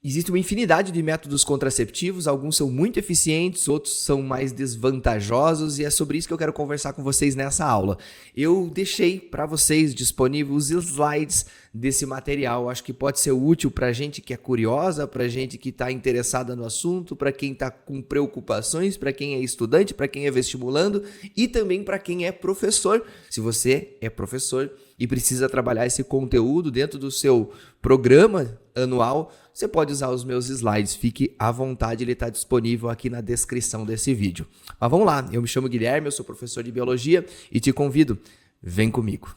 Existe uma infinidade de métodos contraceptivos, alguns são muito eficientes, outros são mais desvantajosos e é sobre isso que eu quero conversar com vocês nessa aula. Eu deixei para vocês disponíveis os slides desse material, acho que pode ser útil para gente que é curiosa, para gente que está interessada no assunto, para quem está com preocupações, para quem é estudante, para quem é vestibulando e também para quem é professor. Se você é professor e precisa trabalhar esse conteúdo dentro do seu programa anual, você pode usar os meus slides, fique à vontade, ele está disponível aqui na descrição desse vídeo. Mas vamos lá, eu me chamo Guilherme, eu sou professor de Biologia e te convido, vem comigo.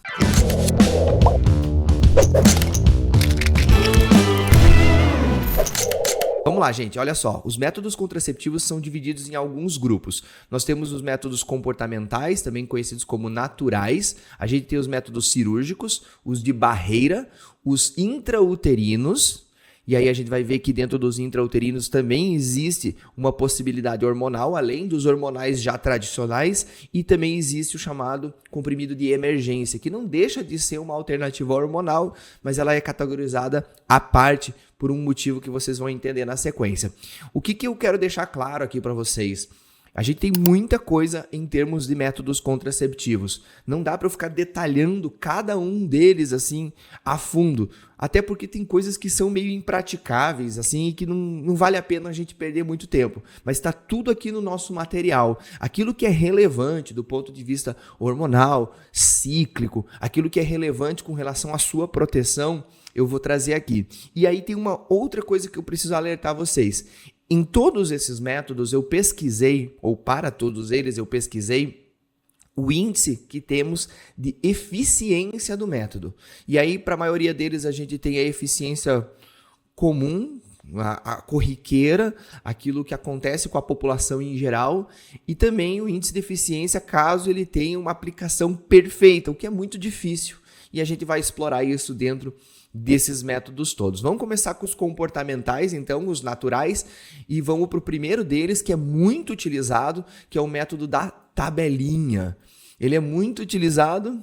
Vamos lá, gente, olha só, os métodos contraceptivos são divididos em alguns grupos. Nós temos os métodos comportamentais, também conhecidos como naturais, a gente tem os métodos cirúrgicos, os de barreira, os intrauterinos, e aí a gente vai ver que dentro dos intrauterinos também existe uma possibilidade hormonal, além dos hormonais já tradicionais, e também existe o chamado comprimido de emergência, que não deixa de ser uma alternativa hormonal, mas ela é categorizada à parte por um motivo que vocês vão entender na sequência. O que eu quero deixar claro aqui para vocês? A gente tem muita coisa em termos de métodos contraceptivos. Não dá para eu ficar detalhando cada um deles assim a fundo. Até porque tem coisas que são meio impraticáveis assim, e que não vale a pena a gente perder muito tempo. Mas está tudo aqui no nosso material. Aquilo que é relevante do ponto de vista hormonal, cíclico, aquilo que é relevante com relação à sua proteção, eu vou trazer aqui. E aí tem uma outra coisa que eu preciso alertar vocês. Em todos esses métodos eu pesquisei, ou para todos eles eu pesquisei, o índice que temos de eficiência do método. E aí, para a maioria deles, a gente tem a eficiência comum, a corriqueira, aquilo que acontece com a população em geral, e também o índice de eficiência caso ele tenha uma aplicação perfeita, o que é muito difícil. E a gente vai explorar isso dentro desses métodos todos. Vamos começar com os comportamentais, então, os naturais, e vamos para o primeiro deles, que é muito utilizado, que é o método da tabelinha. Ele é muito utilizado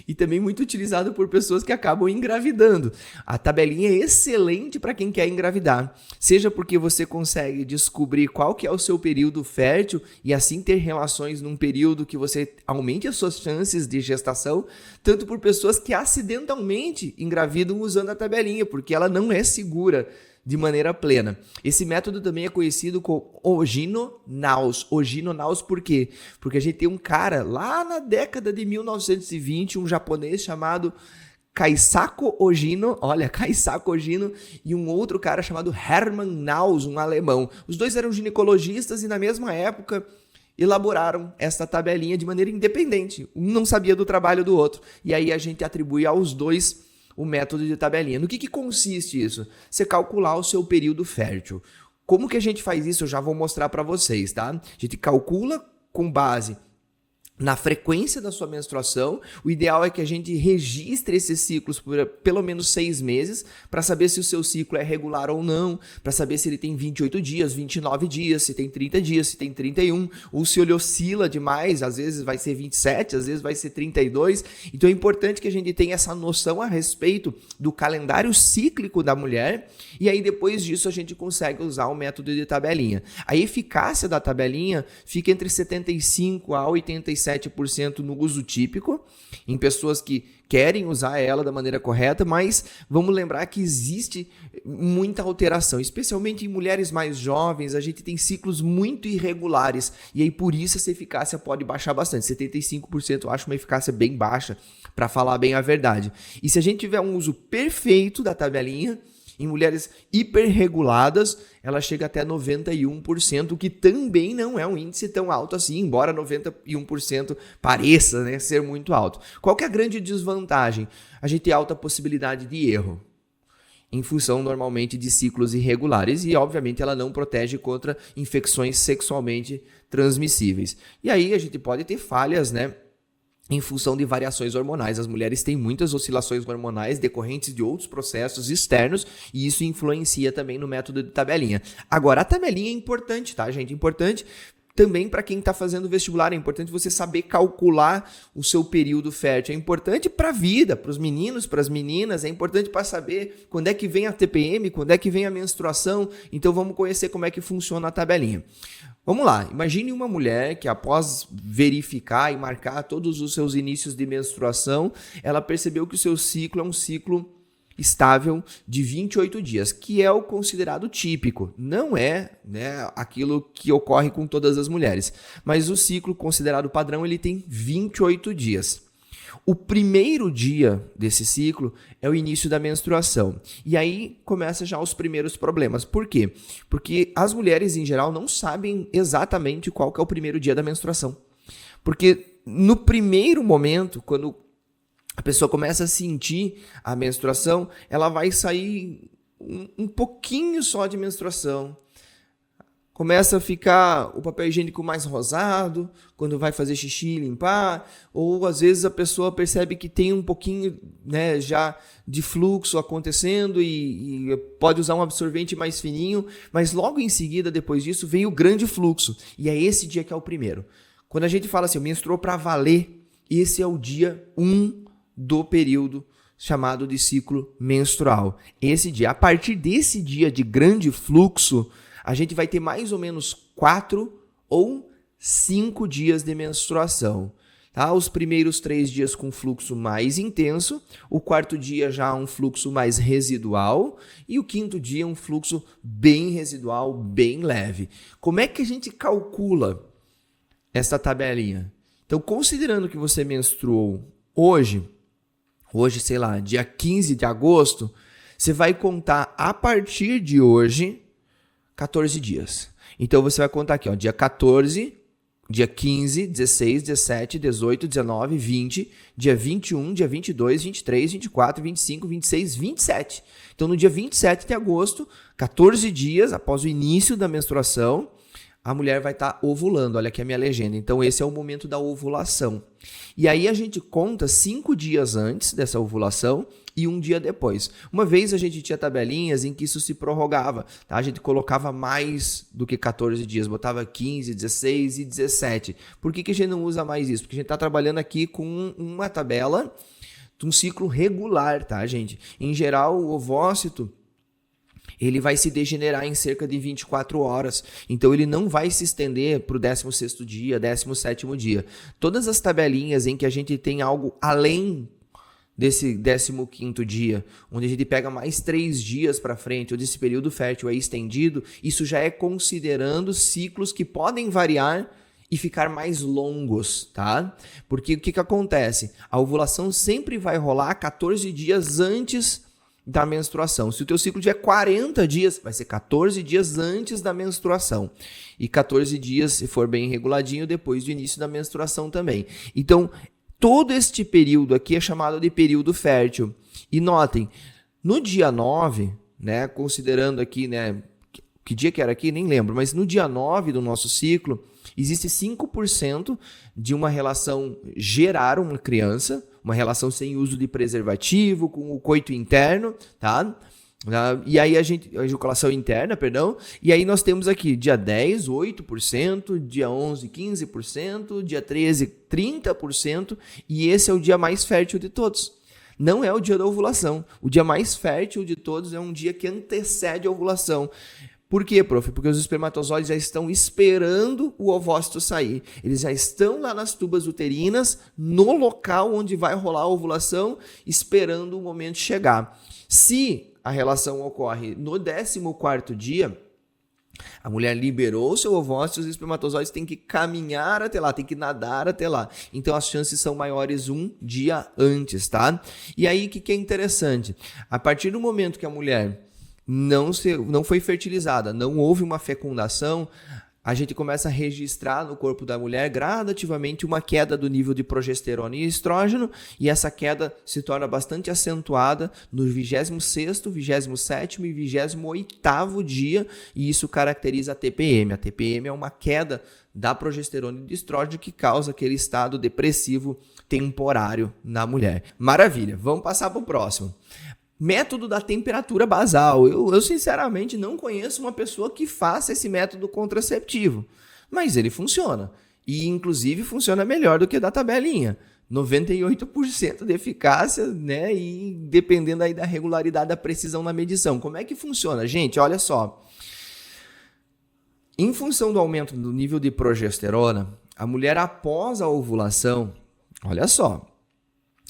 e também muito utilizado por pessoas que acabam engravidando. A tabelinha é excelente para quem quer engravidar, seja porque você consegue descobrir qual que é o seu período fértil e assim ter relações num período que você aumente as suas chances de gestação, tanto por pessoas que acidentalmente engravidam usando a tabelinha, porque ela não é segura de maneira plena. Esse método também é conhecido como Ogino-Naus. Ogino-Naus por quê? Porque a gente tem um cara lá na década de 1920, um japonês chamado Keisako Ogino, e um outro cara chamado Hermann Naus, um alemão. Os dois eram ginecologistas e na mesma época elaboraram essa tabelinha de maneira independente. Um não sabia do trabalho do outro. E aí a gente atribui aos dois o método de tabelinha. No que consiste isso? Você calcular o seu período fértil. Como que a gente faz isso? Eu já vou mostrar para vocês, tá? A gente calcula com base na frequência da sua menstruação. O ideal é que a gente registre esses ciclos por pelo menos 6 meses para saber se o seu ciclo é regular ou não, para saber se ele tem 28 dias, 29 dias, se tem 30 dias, se tem 31, ou se ele oscila demais, às vezes vai ser 27, às vezes vai ser 32. Então é importante que a gente tenha essa noção a respeito do calendário cíclico da mulher e aí depois disso a gente consegue usar o método de tabelinha. A eficácia da tabelinha fica entre 75% a 87% no uso típico, em pessoas que querem usar ela da maneira correta, mas vamos lembrar que existe muita alteração, especialmente em mulheres mais jovens, a gente tem ciclos muito irregulares, e aí por isso essa eficácia pode baixar bastante, 75% eu acho uma eficácia bem baixa, para falar bem a verdade. E se a gente tiver um uso perfeito da tabelinha, em mulheres hiperreguladas, ela chega até 91%, o que também não é um índice tão alto assim, embora 91% pareça, né, ser muito alto. Qual que é a grande desvantagem? A gente tem alta possibilidade de erro, em função normalmente de ciclos irregulares e, obviamente, ela não protege contra infecções sexualmente transmissíveis. E aí a gente pode ter falhas, né? Em função de variações hormonais. As mulheres têm muitas oscilações hormonais decorrentes de outros processos externos e isso influencia também no método de tabelinha. Agora, a tabelinha é importante, tá, gente? Importante também para quem está fazendo vestibular, é importante você saber calcular o seu período fértil. É importante para a vida, para os meninos, para as meninas, é importante para saber quando é que vem a TPM, quando é que vem a menstruação. Então vamos conhecer como é que funciona a tabelinha. Vamos lá, imagine uma mulher que após verificar e marcar todos os seus inícios de menstruação, ela percebeu que o seu ciclo é um ciclo estável de 28 dias, que é o considerado típico. Não é, né, aquilo que ocorre com todas as mulheres, mas o ciclo considerado padrão ele tem 28 dias. O primeiro dia desse ciclo é o início da menstruação. E aí começa já os primeiros problemas. Por quê? Porque as mulheres, em geral, não sabem exatamente qual que é o primeiro dia da menstruação. Porque no primeiro momento, quando a pessoa começa a sentir a menstruação, ela vai sair um pouquinho só de menstruação. Começa a ficar o papel higiênico mais rosado, quando vai fazer xixi e limpar, ou às vezes a pessoa percebe que tem um pouquinho, né, já de fluxo acontecendo e pode usar um absorvente mais fininho, mas logo em seguida, depois disso, vem o grande fluxo. E é esse dia que é o primeiro. Quando a gente fala assim, menstruou para valer, esse é o dia 1 do período chamado de ciclo menstrual. Esse dia, a partir desse dia de grande fluxo, a gente vai ter mais ou menos 4 ou 5 dias de menstruação. Tá? Os primeiros 3 dias com fluxo mais intenso, o quarto dia já um fluxo mais residual e o quinto dia um fluxo bem residual, bem leve. Como é que a gente calcula essa tabelinha? Então, considerando que você menstruou hoje, sei lá, dia 15 de agosto, você vai contar a partir de hoje 14 dias. Então você vai contar aqui, ó, dia 14, dia 15, 16, 17, 18, 19, 20, dia 21, dia 22, 23, 24, 25, 26, 27. Então no dia 27 de agosto, 14 dias após o início da menstruação, a mulher vai estar ovulando. Olha aqui a minha legenda. Então esse é o momento da ovulação. E aí a gente conta 5 dias antes dessa ovulação e 1 dia depois. Uma vez a gente tinha tabelinhas em que isso se prorrogava. Tá? A gente colocava mais do que 14 dias, botava 15, 16 e 17. Por que a gente não usa mais isso? Porque a gente está trabalhando aqui com uma tabela de um ciclo regular, tá, gente? Em geral, o ovócito ele vai se degenerar em cerca de 24 horas. Então, ele não vai se estender para o 16º dia, 17º dia. Todas as tabelinhas em que a gente tem algo além desse 15º dia, onde a gente pega mais 3 dias para frente, onde esse período fértil é estendido, isso já é considerando ciclos que podem variar e ficar mais longos, tá? Porque o que acontece? A ovulação sempre vai rolar 14 dias antes da menstruação. Se o teu ciclo tiver 40 dias, vai ser 14 dias antes da menstruação. E 14 dias, se for bem reguladinho, depois do início da menstruação também. Então, todo este período aqui é chamado de período fértil. E notem, no dia 9, né, considerando aqui, né, que dia que era aqui, nem lembro, mas no dia 9 do nosso ciclo, existe 5% de uma relação gerar uma criança, uma relação sem uso de preservativo, com o coito interno, tá? E aí a ejaculação interna, perdão, e aí nós temos aqui dia 10, 8%, dia 11, 15%, dia 13, 30%, e esse é o dia mais fértil de todos. Não é o dia da ovulação. O dia mais fértil de todos é um dia que antecede a ovulação. Por quê, prof? Porque os espermatozoides já estão esperando o ovócito sair. Eles já estão lá nas tubas uterinas, no local onde vai rolar a ovulação, esperando o momento chegar. Se a relação ocorre no 14º dia, a mulher liberou o seu ovócito, os espermatozoides têm que caminhar até lá, têm que nadar até lá. Então as chances são maiores um dia antes, tá? E aí o que é interessante? A partir do momento que a mulher não foi fertilizada, não houve uma fecundação, a gente começa a registrar no corpo da mulher gradativamente uma queda do nível de progesterona e estrógeno, e essa queda se torna bastante acentuada no 26º, 27º e 28º dia, e isso caracteriza a TPM. A TPM é uma queda da progesterona e do estrógeno que causa aquele estado depressivo temporário na mulher. Maravilha, vamos passar para o próximo. Método da temperatura basal. Eu sinceramente não conheço uma pessoa que faça esse método contraceptivo. mas ele funciona. E, inclusive, funciona melhor do que da tabelinha. 98% de eficácia, né? E dependendo aí da regularidade, da precisão na medição. Como é que funciona? Gente, olha só. Em função do aumento do nível de progesterona, a mulher após a ovulação, olha só,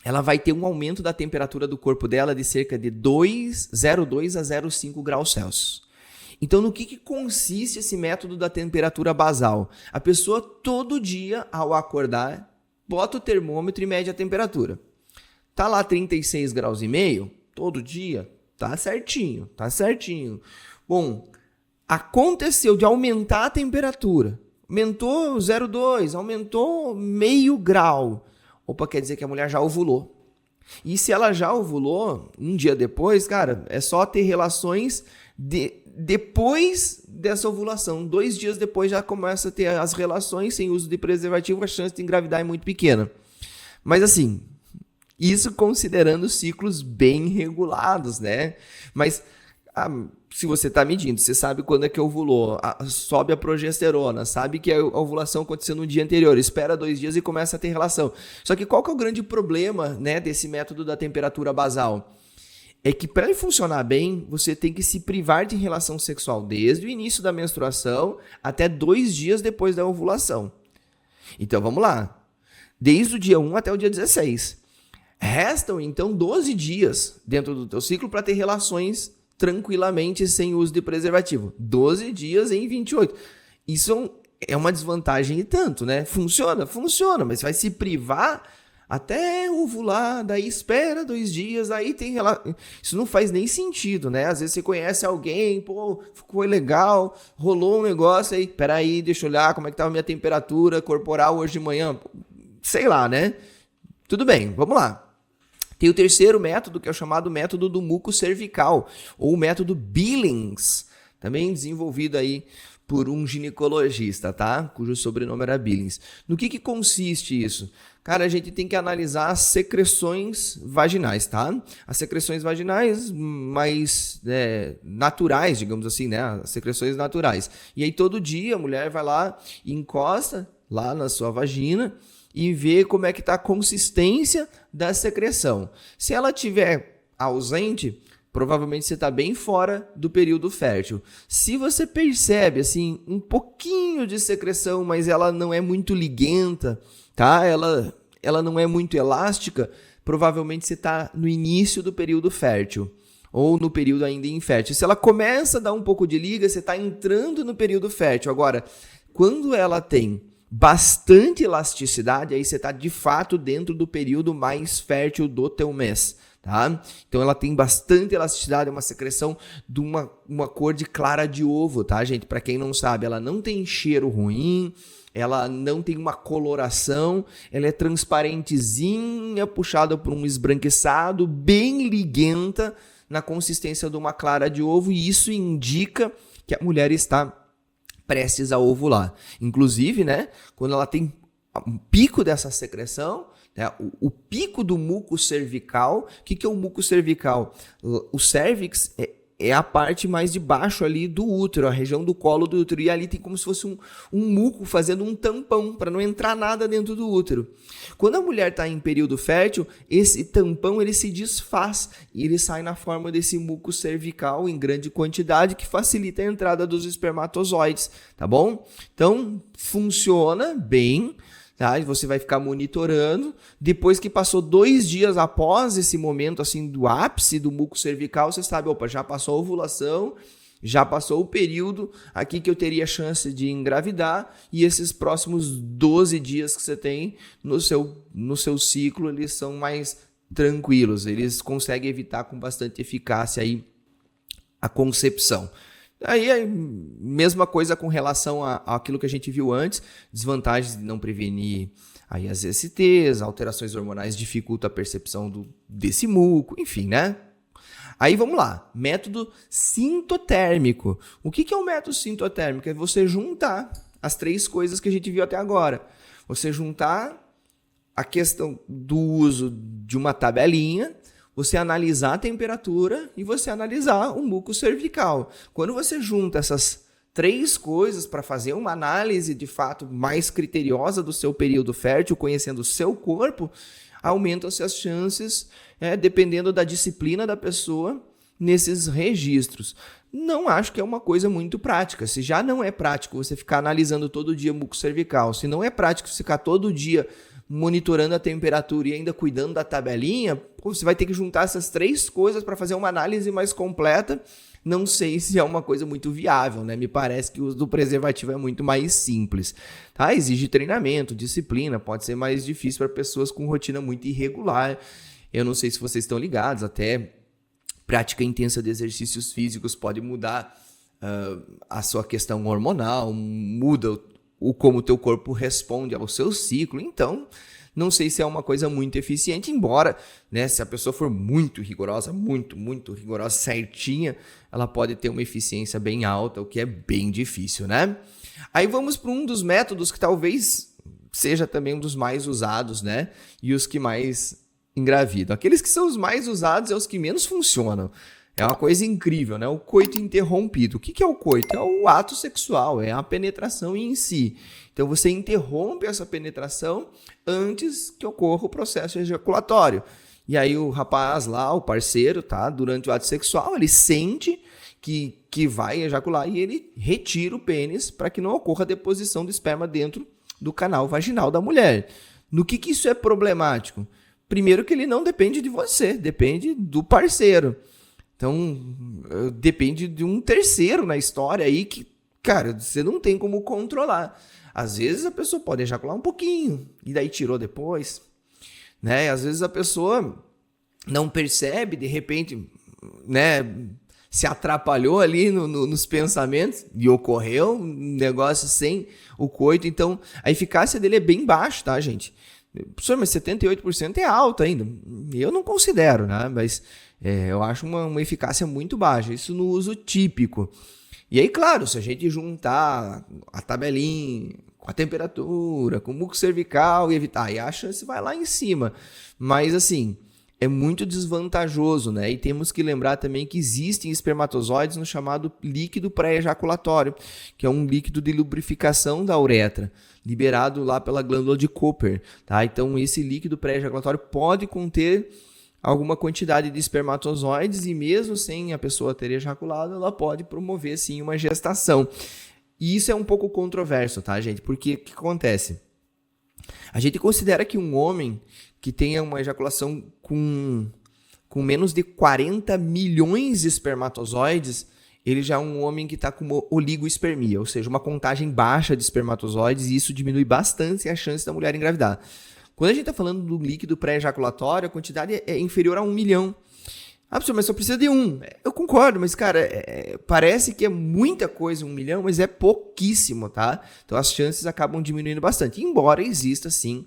ela vai ter um aumento da temperatura do corpo dela de cerca de 0,2 a 0,5 graus Celsius. Então, no que consiste esse método da temperatura basal? A pessoa todo dia, ao acordar, bota o termômetro e mede a temperatura. Tá lá 36 graus e meio, todo dia, tá certinho, tá certinho. Bom, aconteceu de aumentar a temperatura, aumentou 0,2, aumentou meio grau. Opa, quer dizer que a mulher já ovulou. E se ela já ovulou, um dia depois, cara, é só ter relações depois dessa ovulação. 2 dias depois já começa a ter as relações sem uso de preservativo, a chance de engravidar é muito pequena. Mas assim, isso considerando ciclos bem regulados, né? Mas se você está medindo, você sabe quando é que ovulou, sobe a progesterona, sabe que a ovulação aconteceu no dia anterior, espera 2 dias e começa a ter relação. Só que qual que é o grande problema, né, desse método da temperatura basal? É que para ele funcionar bem, você tem que se privar de relação sexual desde o início da menstruação até 2 dias depois da ovulação. Então vamos lá, desde o dia 1 até o dia 16. Restam então 12 dias dentro do teu ciclo para ter relações tranquilamente sem uso de preservativo. 12 dias em 28. Isso é uma desvantagem e tanto, né? Funciona, mas você vai se privar até ovular, daí espera 2 dias, aí tem relação. Isso não faz nem sentido, né? Às vezes você conhece alguém, pô, foi legal, rolou um negócio aí, peraí, deixa eu olhar como é que tá a minha temperatura corporal hoje de manhã. Sei lá, né? Tudo bem, vamos lá. Tem o terceiro método, que é o chamado método do muco cervical, ou o método Billings, também desenvolvido aí por um ginecologista, tá? Cujo sobrenome era Billings. No que consiste isso? Cara, a gente tem que analisar as secreções vaginais, tá? As secreções vaginais mais naturais, digamos assim, né? As secreções naturais. E aí todo dia a mulher vai lá e encosta lá na sua vagina e ver como é que está a consistência da secreção. Se ela estiver ausente, provavelmente você está bem fora do período fértil. Se você percebe assim um pouquinho de secreção, mas ela não é muito liguenta, tá? Ela não é muito elástica, provavelmente você está no início do período fértil ou no período ainda infértil. Se ela começa a dar um pouco de liga, você está entrando no período fértil. Agora, quando ela tem bastante elasticidade, aí você está de fato dentro do período mais fértil do teu mês, tá? Então ela tem bastante elasticidade, uma secreção de uma cor de clara de ovo, tá, gente? Para quem não sabe, ela não tem cheiro ruim, ela não tem uma coloração, ela é transparentezinha, puxada por um esbranquiçado, bem liguenta na consistência de uma clara de ovo, e isso indica que a mulher está prestes a ovular. Inclusive, né, quando ela tem um pico dessa secreção, né, o pico do muco cervical. O que é o muco cervical? O cérvix é a parte mais de baixo ali do útero, a região do colo do útero, e ali tem como se fosse um muco fazendo um tampão para não entrar nada dentro do útero. Quando a mulher está em período fértil, esse tampão ele se desfaz e ele sai na forma desse muco cervical em grande quantidade, que facilita a entrada dos espermatozoides, tá bom? Então, funciona bem. Tá? Você vai ficar monitorando. Depois que passou 2 dias após esse momento assim do ápice do muco cervical, você sabe, opa, já passou a ovulação, já passou o período aqui que eu teria chance de engravidar, e esses próximos 12 dias que você tem no seu ciclo, eles são mais tranquilos, eles conseguem evitar com bastante eficácia aí a concepção. Aí é a mesma coisa com relação àquilo que a gente viu antes, desvantagens de não prevenir aí as STs, alterações hormonais dificultam a percepção desse muco, enfim, né? Aí vamos lá, método sintotérmico. O que é o método sintotérmico? É você juntar as 3 coisas que a gente viu até agora. Você juntar a questão do uso de uma tabelinha, você analisar a temperatura e você analisar o muco cervical. Quando você junta essas 3 coisas para fazer uma análise de fato mais criteriosa do seu período fértil, conhecendo o seu corpo, aumentam-se as chances, dependendo da disciplina da pessoa, nesses registros. Não acho que é uma coisa muito prática. Se já não é prático você ficar analisando todo dia muco cervical, se não é prático você ficar todo dia monitorando a temperatura e ainda cuidando da tabelinha, você vai ter que juntar essas 3 coisas para fazer uma análise mais completa. Não sei se é uma coisa muito viável, né? Me parece que o uso do preservativo é muito mais simples. Tá? Exige treinamento, disciplina, pode ser mais difícil para pessoas com rotina muito irregular. Eu não sei se vocês estão ligados, até prática intensa de exercícios físicos pode mudar a sua questão hormonal, muda como o teu corpo responde ao seu ciclo. Então, não sei se é uma coisa muito eficiente, embora, né, se a pessoa for muito rigorosa, muito rigorosa, certinha, ela pode ter uma eficiência bem alta, o que é bem difícil, né? Aí vamos para um dos métodos que talvez seja também um dos mais usados, né? E os que mais engravidam. Aqueles que são os mais usados é os que menos funcionam. É uma coisa incrível, né? O coito interrompido. O que é o coito? É o ato sexual, é a penetração em si. Então, você interrompe essa penetração antes que ocorra o processo ejaculatório. E aí, o rapaz lá, o parceiro, tá? Durante o ato sexual, ele sente que vai ejacular e ele retira o pênis para que não ocorra a deposição do esperma dentro do canal vaginal da mulher. No que isso é problemático? Primeiro que ele não depende de você, depende do parceiro. Então, depende de um terceiro na história aí que, cara, você não tem como controlar. Às vezes a pessoa pode ejacular um pouquinho e daí tirou depois, né? Às vezes a pessoa não percebe, de repente, né, se atrapalhou ali nos pensamentos e ocorreu um negócio sem o coito. Então, a eficácia dele é bem baixa, tá, gente? Professor, mas 78% é alto ainda. Eu não considero, né? Mas eu acho uma eficácia muito baixa. Isso no uso típico. E aí, claro, se a gente juntar a tabelinha com a temperatura, com o muco cervical e evitar, aí a chance vai lá em cima. Mas, assim, é muito desvantajoso, né? E temos que lembrar também que existem espermatozoides no chamado líquido pré-ejaculatório, que é um líquido de lubrificação da uretra, liberado lá pela glândula de Cooper, tá? Então, esse líquido pré-ejaculatório pode conter alguma quantidade de espermatozoides e mesmo sem a pessoa ter ejaculado, ela pode promover, sim, uma gestação. E isso é um pouco controverso, tá, gente? Porque o que acontece? A gente considera que um homem que tenha uma ejaculação com menos de 40 milhões de espermatozoides, ele já é um homem que está com uma oligoespermia, ou seja, uma contagem baixa de espermatozoides, e isso diminui bastante a chance da mulher engravidar. Quando a gente está falando do líquido pré-ejaculatório, a quantidade é inferior a 1 milhão. Ah, professor, mas só precisa de 1. Eu concordo, mas, cara, parece que é muita coisa, 1 milhão, mas é pouquíssimo, tá? Então, as chances acabam diminuindo bastante, embora exista, sim,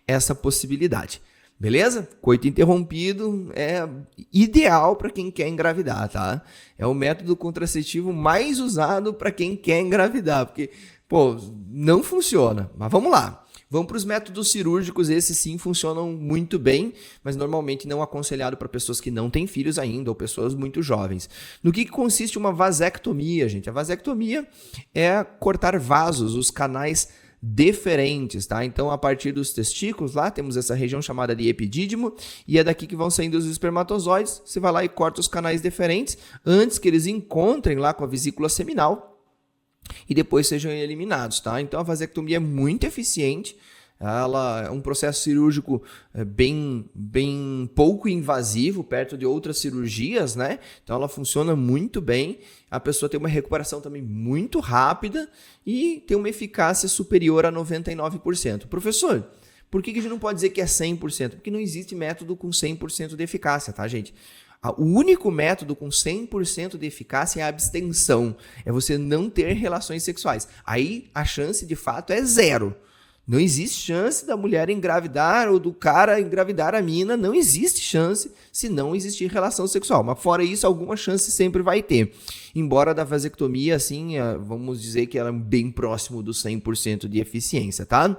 essa possibilidade. Beleza? Coito interrompido é ideal para quem quer engravidar, tá? É o método contraceptivo mais usado para quem quer engravidar, porque, pô, não funciona. Mas vamos lá. Vamos para os métodos cirúrgicos, esses sim funcionam muito bem, mas normalmente não aconselhado para pessoas que não têm filhos ainda ou pessoas muito jovens. No que consiste uma vasectomia, gente? A vasectomia é cortar vasos, os canais deferentes, tá? Então, a partir dos testículos, lá temos essa região chamada de epidídimo, e é daqui que vão saindo os espermatozoides. Você vai lá e corta os canais deferentes antes que eles encontrem lá com a vesícula seminal e depois sejam eliminados, tá? Então, a vasectomia é muito eficiente. Ela é um processo cirúrgico bem pouco invasivo, perto de outras cirurgias, né? Então, ela funciona muito bem. A pessoa tem uma recuperação também muito rápida e tem uma eficácia superior a 99%. Professor, por que a gente não pode dizer que é 100%? Porque não existe método com 100% de eficácia, tá, gente? O único método com 100% de eficácia é a abstenção. É você não ter relações sexuais. Aí a chance de fato é 0. Não existe chance da mulher engravidar ou do cara engravidar a mina. Não existe chance se não existir relação sexual. Mas fora isso, alguma chance sempre vai ter. Embora da vasectomia, assim, vamos dizer que ela é bem próximo do 100% de eficiência, tá?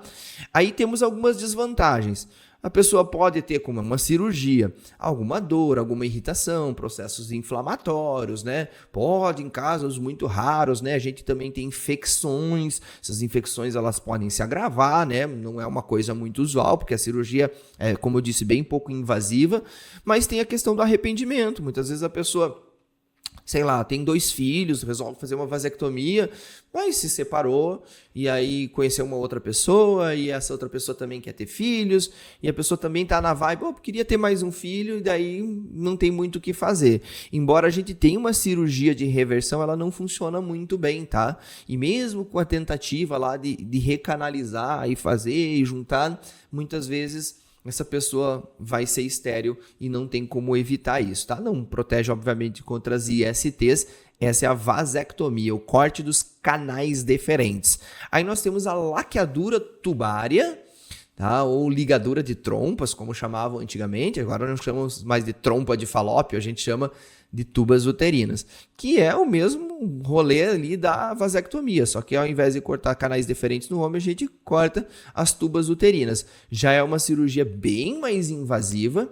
Aí temos algumas desvantagens. A pessoa pode ter, como uma cirurgia, alguma dor, alguma irritação, processos inflamatórios, né? Pode, em casos muito raros, né? A gente também tem infecções. Essas infecções, elas podem se agravar, né? Não é uma coisa muito usual, porque a cirurgia é, como eu disse, bem pouco invasiva. Mas tem a questão do arrependimento. Muitas vezes a pessoa, sei lá, tem 2 filhos, resolve fazer uma vasectomia, mas se separou e aí conheceu uma outra pessoa e essa outra pessoa também quer ter filhos e a pessoa também tá na vibe, queria ter mais um filho e daí não tem muito o que fazer. Embora a gente tenha uma cirurgia de reversão, ela não funciona muito bem, tá? E mesmo com a tentativa lá de recanalizar e fazer e juntar, muitas vezes essa pessoa vai ser estéril e não tem como evitar isso, tá? Não protege, obviamente, contra as ISTs. Essa é a vasectomia, o corte dos canais deferentes. Aí nós temos a laqueadura tubária, tá? Ou ligadura de trompas, como chamavam antigamente. Agora não chamamos mais de trompa de falópio, a gente chama de tubas uterinas, que é o mesmo rolê ali da vasectomia, só que ao invés de cortar canais deferentes no homem, a gente corta as tubas uterinas. Já é uma cirurgia bem mais invasiva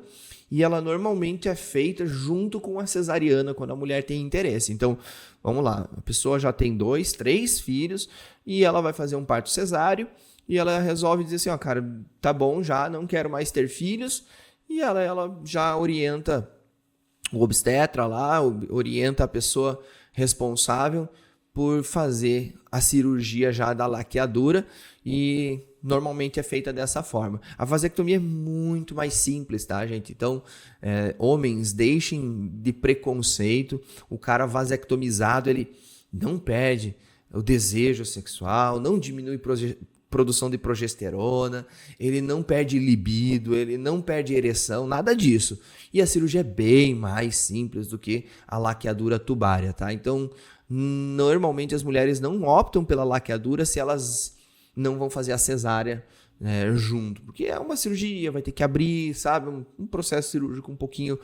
e ela normalmente é feita junto com a cesariana, quando a mulher tem interesse. Então, vamos lá, a pessoa já tem 2, 3 filhos e ela vai fazer um parto cesáreo e ela resolve dizer assim, cara, tá bom já, não quero mais ter filhos, e ela já orienta o obstetra lá, orienta a pessoa responsável por fazer a cirurgia já da laqueadura e normalmente é feita dessa forma. A vasectomia é muito mais simples, tá, gente? Então, homens, deixem de preconceito. O cara vasectomizado, ele não perde o desejo sexual, não diminui produção de progesterona, ele não perde libido, ele não perde ereção, nada disso. E a cirurgia é bem mais simples do que a laqueadura tubária, tá? Então, normalmente as mulheres não optam pela laqueadura se elas não vão fazer a cesárea junto, porque é uma cirurgia, vai ter que abrir, sabe? Um processo cirúrgico um pouquinho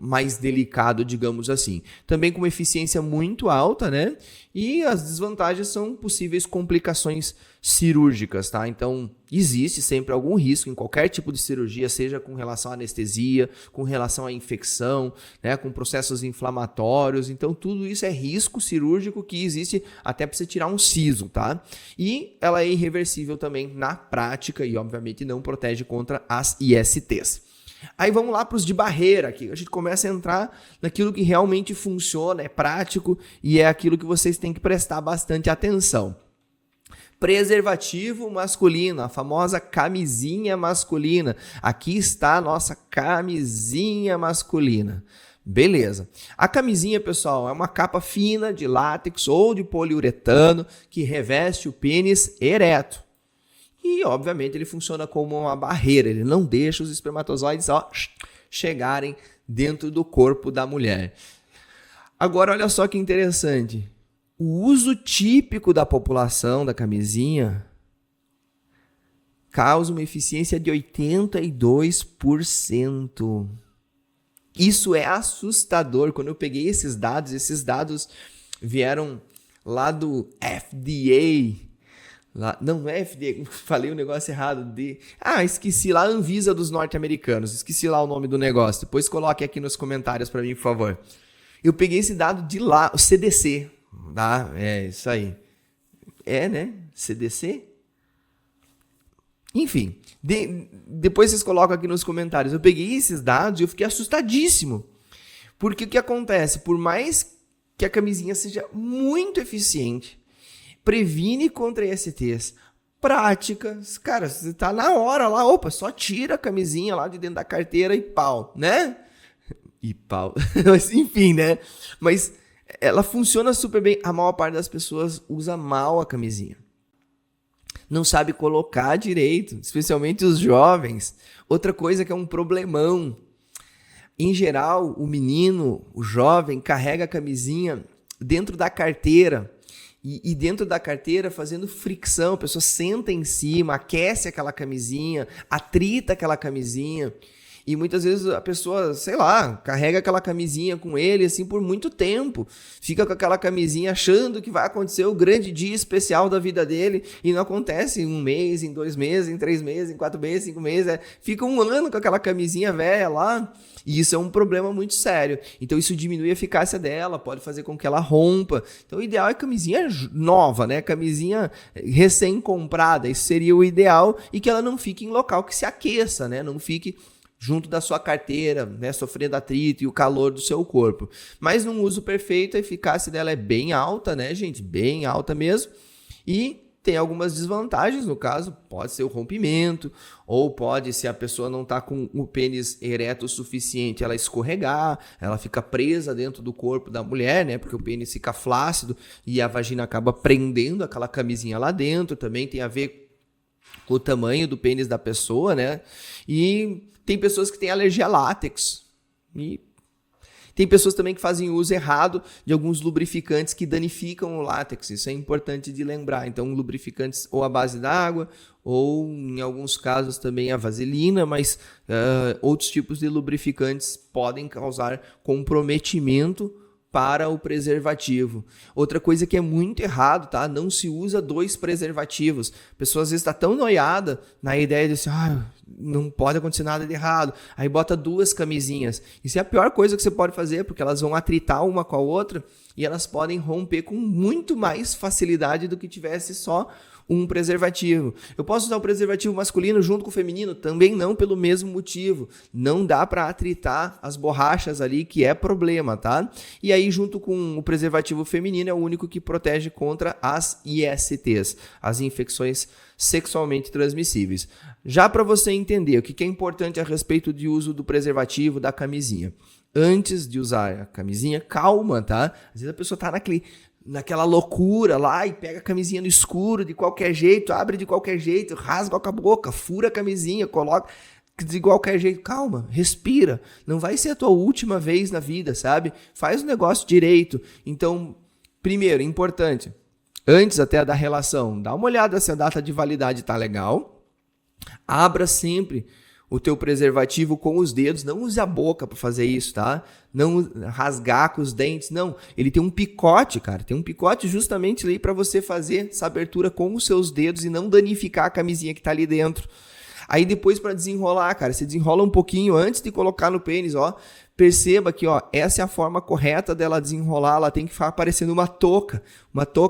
mais delicado, digamos assim. Também com uma eficiência muito alta, né? E as desvantagens são possíveis complicações cirúrgicas, tá? Então, existe sempre algum risco em qualquer tipo de cirurgia, seja com relação à anestesia, com relação à infecção, né? Com processos inflamatórios. Então, tudo isso é risco cirúrgico que existe até para você tirar um siso, tá? E ela é irreversível também na prática e, obviamente, não protege contra as ISTs. Aí vamos lá para os de barreira aqui. A gente começa a entrar naquilo que realmente funciona, é prático e é aquilo que vocês têm que prestar bastante atenção. Preservativo masculino, a famosa camisinha masculina. Aqui está a nossa camisinha masculina. Beleza. A camisinha, pessoal, é uma capa fina de látex ou de poliuretano que reveste o pênis ereto. E, obviamente, ele funciona como uma barreira. Ele não deixa os espermatozoides chegarem dentro do corpo da mulher. Agora, olha só que interessante. O uso típico da população da camisinha causa uma eficiência de 82%. Isso é assustador. Quando eu peguei esses dados vieram lá do FDA. Não é FDA, falei um negócio errado. Esqueci lá, Anvisa dos norte-americanos. Esqueci lá o nome do negócio. Depois coloque aqui nos comentários para mim, por favor. Eu peguei esse dado de lá, o CDC. Tá? É isso aí. Né? CDC? Enfim, depois vocês colocam aqui nos comentários. Eu peguei esses dados e eu fiquei assustadíssimo. Porque o que acontece? Por mais que a camisinha seja muito eficiente, previne contra ISTs, práticas, cara, você tá na hora lá, só tira a camisinha lá de dentro da carteira e pau, né? E pau. Mas, enfim, né? Mas ela funciona super bem. A maior parte das pessoas usa mal a camisinha. Não sabe colocar direito, especialmente os jovens. Outra coisa que é um problemão. Em geral, o menino, o jovem, carrega a camisinha dentro da carteira. E dentro da carteira fazendo fricção, a pessoa senta em cima, aquece aquela camisinha, atrita aquela camisinha. E muitas vezes a pessoa, sei lá, carrega aquela camisinha com ele assim por muito tempo. Fica com aquela camisinha achando que vai acontecer o grande dia especial da vida dele e não acontece em 1 mês, em 2 meses, em 3 meses, em 4 meses, 5 meses. Fica 1 ano com aquela camisinha velha lá. E isso é um problema muito sério. Então isso diminui a eficácia dela, pode fazer com que ela rompa. Então o ideal é camisinha nova, né? Camisinha recém-comprada. Isso seria o ideal, e que ela não fique em local que se aqueça, né? Não fique junto da sua carteira, né, sofrendo atrito e o calor do seu corpo. Mas num uso perfeito, a eficácia dela é bem alta, né, gente? Bem alta mesmo. E tem algumas desvantagens, no caso, pode ser o rompimento, ou pode, se a pessoa não está com o pênis ereto o suficiente, ela escorregar, ela fica presa dentro do corpo da mulher, né? Porque o pênis fica flácido e a vagina acaba prendendo aquela camisinha lá dentro. Também tem a ver com o tamanho do pênis da pessoa, né? E tem pessoas que têm alergia a látex. E tem pessoas também que fazem uso errado de alguns lubrificantes que danificam o látex. Isso é importante de lembrar. Então, lubrificantes ou à base d'água, ou em alguns casos também a vaselina, mas outros tipos de lubrificantes podem causar comprometimento para o preservativo. Outra coisa que é muito errado, tá? Não se usa 2 preservativos. A pessoa às vezes está tão noiada na ideia de assim, não pode acontecer nada de errado. Aí bota 2 camisinhas. Isso é a pior coisa que você pode fazer, porque elas vão atritar uma com a outra e elas podem romper com muito mais facilidade do que tivesse só um preservativo. Eu posso usar o preservativo masculino junto com o feminino? Também não, pelo mesmo motivo. Não dá para atritar as borrachas ali, que é problema, tá? E aí, junto com o preservativo feminino, é o único que protege contra as ISTs, as infecções sexualmente transmissíveis. Já para você entender o que é importante a respeito do uso do preservativo, da camisinha. Antes de usar a camisinha, calma, tá? Às vezes a pessoa tá naquela loucura lá e pega a camisinha no escuro de qualquer jeito, abre de qualquer jeito, rasga com a boca, fura a camisinha, coloca de qualquer jeito. Calma, respira. Não vai ser a tua última vez na vida, sabe? Faz o negócio direito. Então, primeiro, importante, antes até da relação, dá uma olhada se a data de validade tá legal. Abra sempre o teu preservativo com os dedos, não use a boca para fazer isso, tá? Não rasgar com os dentes, não. Ele tem um picote, cara, tem um picote justamente ali para você fazer essa abertura com os seus dedos e não danificar a camisinha que tá ali dentro. Aí depois para desenrolar, cara, você desenrola um pouquinho antes de colocar no pênis, ó. Perceba que, ó, essa é a forma correta dela desenrolar, ela tem que ficar parecendo uma touca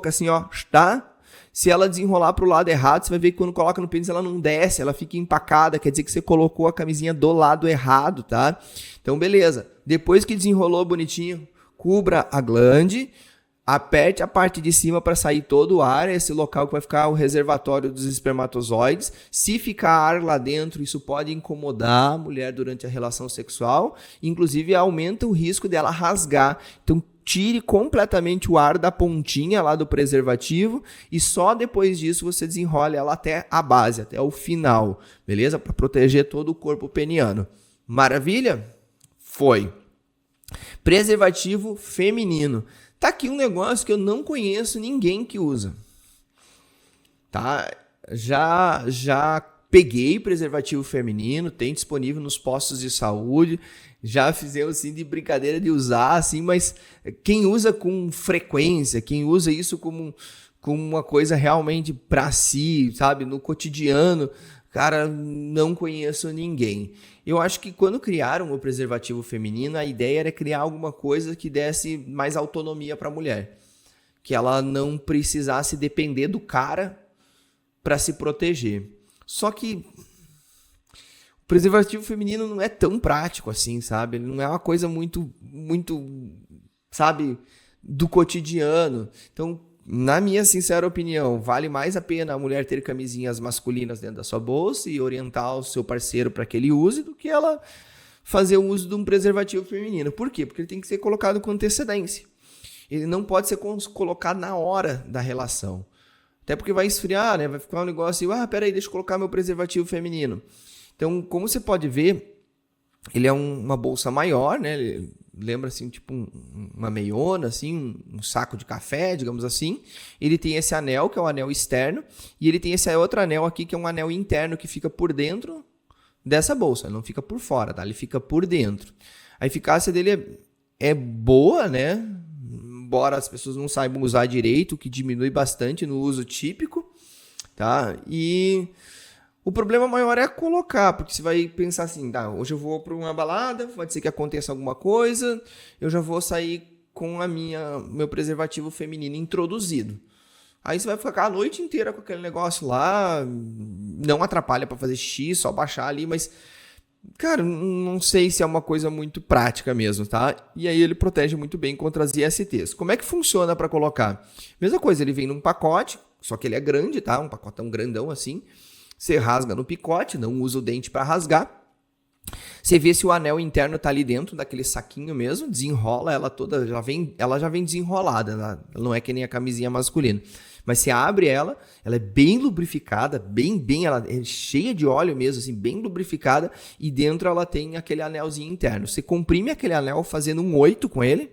assim, ó, tá? Se ela desenrolar para o lado errado, você vai ver que quando coloca no pênis ela não desce, ela fica empacada, quer dizer que você colocou a camisinha do lado errado, tá? Então, beleza. Depois que desenrolou bonitinho, cubra a glande, aperte a parte de cima para sair todo o ar, esse local que vai ficar o reservatório dos espermatozoides. Se ficar ar lá dentro, isso pode incomodar a mulher durante a relação sexual, inclusive aumenta o risco dela rasgar. Então, tire completamente o ar da pontinha lá do preservativo e só depois disso você desenrola ela até a base, até o final, beleza? Para proteger todo o corpo peniano. Maravilha? Foi. Preservativo feminino. Tá aqui um negócio que eu não conheço ninguém que usa. Tá? Já peguei preservativo feminino, tem disponível nos postos de saúde. Já fizemos assim de brincadeira de usar, assim, mas quem usa com frequência, quem usa isso como uma coisa realmente para si, sabe, no cotidiano, cara, não conheço ninguém. Eu acho que quando criaram o preservativo feminino, a ideia era criar alguma coisa que desse mais autonomia para a mulher, que ela não precisasse depender do cara para se proteger. Só que o preservativo feminino não é tão prático assim, sabe? Ele não é uma coisa muito, sabe, do cotidiano. Então, na minha sincera opinião, vale mais a pena a mulher ter camisinhas masculinas dentro da sua bolsa e orientar o seu parceiro para que ele use do que ela fazer o uso de um preservativo feminino. Por quê? Porque ele tem que ser colocado com antecedência. Ele não pode ser colocado na hora da relação. Até porque vai esfriar, né? Vai ficar um negócio assim, peraí, deixa eu colocar meu preservativo feminino. Então, como você pode ver, ele é uma bolsa maior, né? Ele lembra assim, tipo uma meiona, assim, um saco de café, digamos assim. Ele tem esse anel, que é um anel externo, e ele tem esse outro anel aqui, que é um anel interno, que fica por dentro dessa bolsa, ele não fica por fora, tá? Ele fica por dentro. A eficácia dele é boa, né? Embora as pessoas não saibam usar direito, o que diminui bastante no uso típico, tá? E o problema maior é colocar, porque você vai pensar assim, tá, hoje eu vou para uma balada, pode ser que aconteça alguma coisa, eu já vou sair com meu preservativo feminino introduzido. Aí você vai ficar a noite inteira com aquele negócio lá, não atrapalha para fazer xixi, só baixar ali, mas, cara, não sei se é uma coisa muito prática mesmo, tá? E aí ele protege muito bem contra as ISTs. Como é que funciona para colocar? Mesma coisa, ele vem num pacote, só que ele é grande, tá? Um pacotão grandão assim. Você rasga no picote, não usa o dente para rasgar. Você vê se o anel interno está ali dentro daquele saquinho mesmo, desenrola ela toda, ela já vem desenrolada, ela não é que nem a camisinha masculina. Mas você abre ela é bem lubrificada, ela é cheia de óleo mesmo, assim, bem lubrificada, e dentro ela tem aquele anelzinho interno. Você comprime aquele anel fazendo um 8 com ele,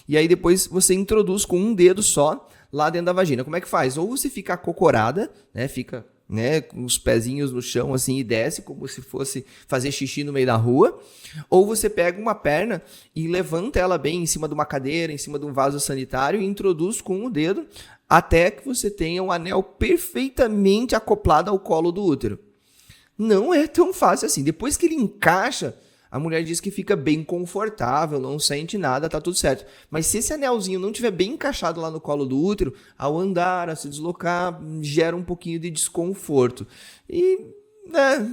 e aí depois você introduz com um dedo só lá dentro da vagina. Como é que faz? Ou você fica acocorada, né, fica, né, com os pezinhos no chão assim e desce como se fosse fazer xixi no meio da rua, ou você pega uma perna e levanta ela bem em cima de uma cadeira, em cima de um vaso sanitário e introduz com o dedo até que você tenha um anel perfeitamente acoplado ao colo do útero. Não é tão fácil assim. Depois que ele encaixa, a mulher diz que fica bem confortável, não sente nada, tá tudo certo. Mas se esse anelzinho não estiver bem encaixado lá no colo do útero, ao andar, a se deslocar, gera um pouquinho de desconforto. E, né,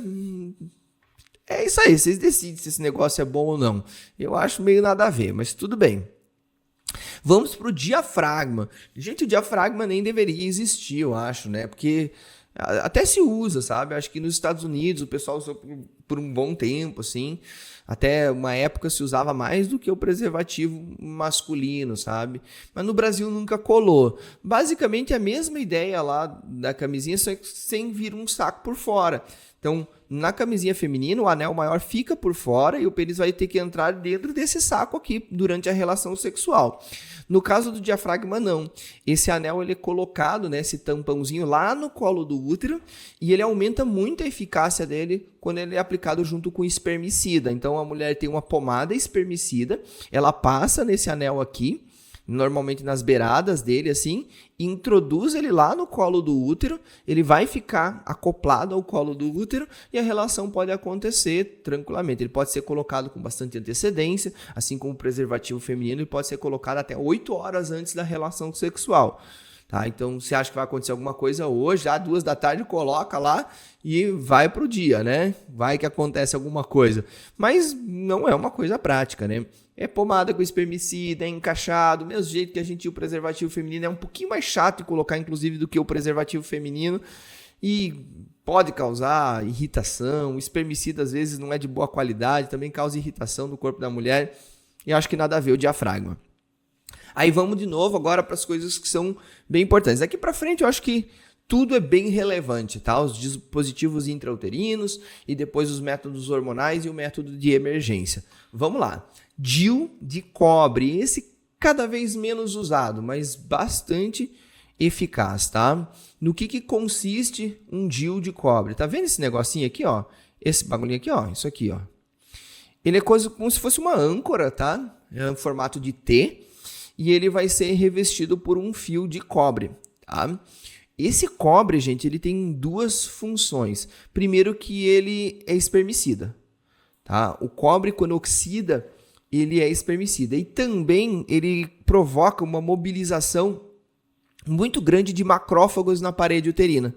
é isso aí, vocês decidem se esse negócio é bom ou não. Eu acho meio nada a ver, mas tudo bem. Vamos para o diafragma. Gente, o diafragma nem deveria existir, eu acho, né? Porque até se usa, sabe? Acho que nos Estados Unidos o pessoal usou por um bom tempo, assim. Até uma época se usava mais do que o preservativo masculino, sabe? Mas no Brasil nunca colou. Basicamente a mesma ideia lá da camisinha, só que sem vir um saco por fora. Então, na camisinha feminina, o anel maior fica por fora e o pênis vai ter que entrar dentro desse saco aqui durante a relação sexual. No caso do diafragma, não. Esse anel ele é colocado, né, esse tampãozinho lá no colo do útero e ele aumenta muito a eficácia dele quando ele é aplicado junto com espermicida. Então, a mulher tem uma pomada espermicida, ela passa nesse anel aqui, normalmente nas beiradas dele, assim, introduz ele lá no colo do útero, ele vai ficar acoplado ao colo do útero e a relação pode acontecer tranquilamente. Ele pode ser colocado com bastante antecedência, assim como o preservativo feminino, ele pode ser colocado até 8 horas antes da relação sexual. Tá? Então, você acha que vai acontecer alguma coisa hoje, às 2 da tarde, coloca lá e vai pro dia, né? Vai que acontece alguma coisa. Mas não é uma coisa prática, né? É pomada com espermicida, é encaixado, mesmo jeito que a gente o preservativo feminino é um pouquinho mais chato de colocar, inclusive, do que o preservativo feminino e pode causar irritação. O espermicida, às vezes, não é de boa qualidade, também causa irritação no corpo da mulher e acho que nada a ver o diafragma. Aí vamos de novo agora para as coisas que são bem importantes. Daqui para frente eu acho que tudo é bem relevante, tá? Os dispositivos intrauterinos e depois os métodos hormonais e o método de emergência. Vamos lá. DIU de cobre, esse cada vez menos usado, mas bastante eficaz, tá? No que consiste um DIU de cobre? Tá vendo esse negocinho aqui, ó? Esse bagulhinho aqui, ó, isso aqui, ó. Ele é como se fosse uma âncora, tá? É um formato de T e ele vai ser revestido por um fio de cobre, tá? Esse cobre, gente, ele tem 2 funções. Primeiro que ele é espermicida, tá? O cobre, quando oxida, ele é espermicida. E também ele provoca uma mobilização muito grande de macrófagos na parede uterina.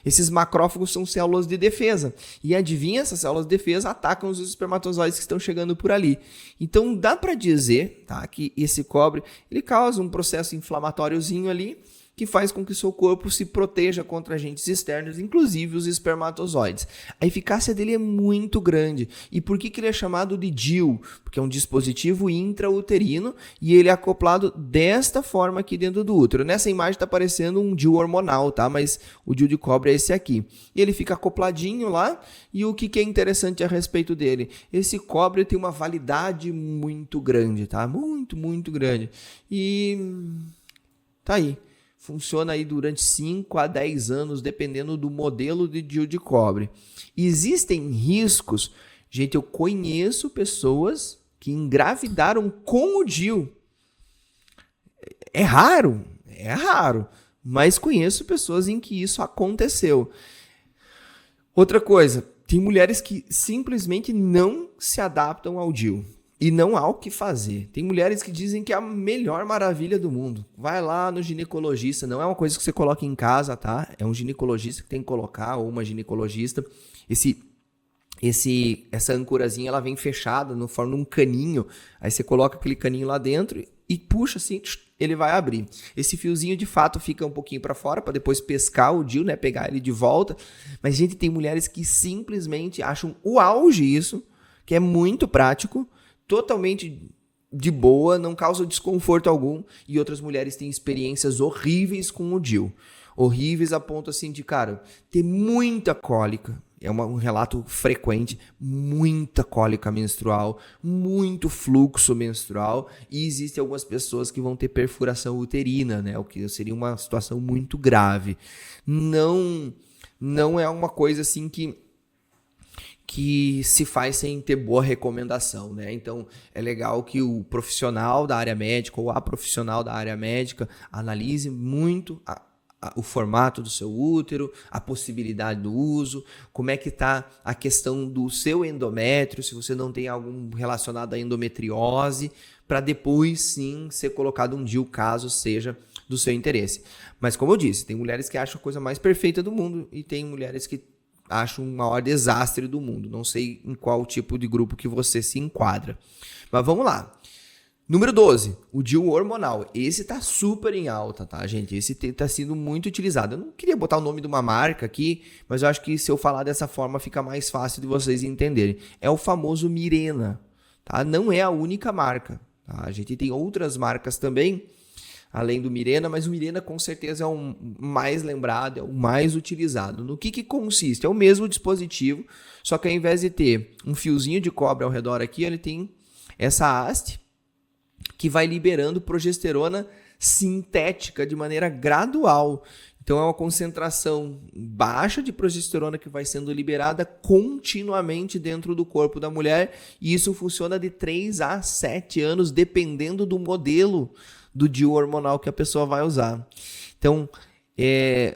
Esses macrófagos são células de defesa. E adivinha, essas células de defesa atacam os espermatozoides que estão chegando por ali. Então dá para dizer, tá, que esse cobre ele causa um processo inflamatóriozinho ali, que faz com que o seu corpo se proteja contra agentes externos, inclusive os espermatozoides. A eficácia dele é muito grande. E por que ele é chamado de DIU? Porque é um dispositivo intrauterino e ele é acoplado desta forma aqui dentro do útero. Nessa imagem está aparecendo um DIU hormonal, tá? Mas o DIU de cobre é esse aqui. E ele fica acopladinho lá. E o que é interessante a respeito dele? Esse cobre tem uma validade muito grande, tá? Muito, muito grande. E tá aí. funciona aí durante 5 a 10 anos, dependendo do modelo de DIU de cobre. Existem riscos. Gente, eu conheço pessoas que engravidaram com o DIU. É raro, mas conheço pessoas em que isso aconteceu. Outra coisa, tem mulheres que simplesmente não se adaptam ao DIU. E não há o que fazer. Tem mulheres que dizem que é a melhor maravilha do mundo. Vai lá no ginecologista. Não é uma coisa que você coloca em casa, tá? É um ginecologista que tem que colocar, ou uma ginecologista. Essa ancorazinha, ela vem fechada no forma de um caninho. Aí você coloca aquele caninho lá dentro e puxa assim, ele vai abrir. Esse fiozinho de fato fica um pouquinho para fora para depois pescar o DIU, né? Pegar ele de volta. Mas, gente, tem mulheres que simplesmente acham o auge isso, que é muito prático, totalmente de boa, não causa desconforto algum, e outras mulheres têm experiências horríveis com o DIU. Horríveis a ponto assim de, cara, ter muita cólica. É um relato frequente, muita cólica menstrual, muito fluxo menstrual, e existem algumas pessoas que vão ter perfuração uterina, né? O que seria uma situação muito grave. Não é uma coisa assim que se faz sem ter boa recomendação, né? Então, é legal que o profissional da área médica ou a profissional da área médica analise muito o formato do seu útero, a possibilidade do uso, como é que está a questão do seu endométrio, se você não tem algum relacionado à endometriose, para depois sim ser colocado um DIU caso seja do seu interesse. Mas como eu disse, tem mulheres que acham a coisa mais perfeita do mundo e tem mulheres que acho um maior desastre do mundo. Não sei em qual tipo de grupo que você se enquadra. Mas vamos lá. Número 12, o DIU hormonal. Esse tá super em alta, tá, gente? Esse tá sendo muito utilizado. Eu não queria botar o nome de uma marca aqui, mas eu acho que se eu falar dessa forma fica mais fácil de vocês entenderem. É o famoso Mirena, tá? Não é a única marca, tá? A gente tem outras marcas também, além do Mirena, mas o Mirena com certeza é o mais lembrado, é o mais utilizado. No que consiste? É o mesmo dispositivo, só que ao invés de ter um fiozinho de cobre ao redor aqui, ele tem essa haste que vai liberando progesterona sintética de maneira gradual. Então é uma concentração baixa de progesterona que vai sendo liberada continuamente dentro do corpo da mulher, e isso funciona de 3 a 7 anos, dependendo do modelo do DIU hormonal que a pessoa vai usar. Então,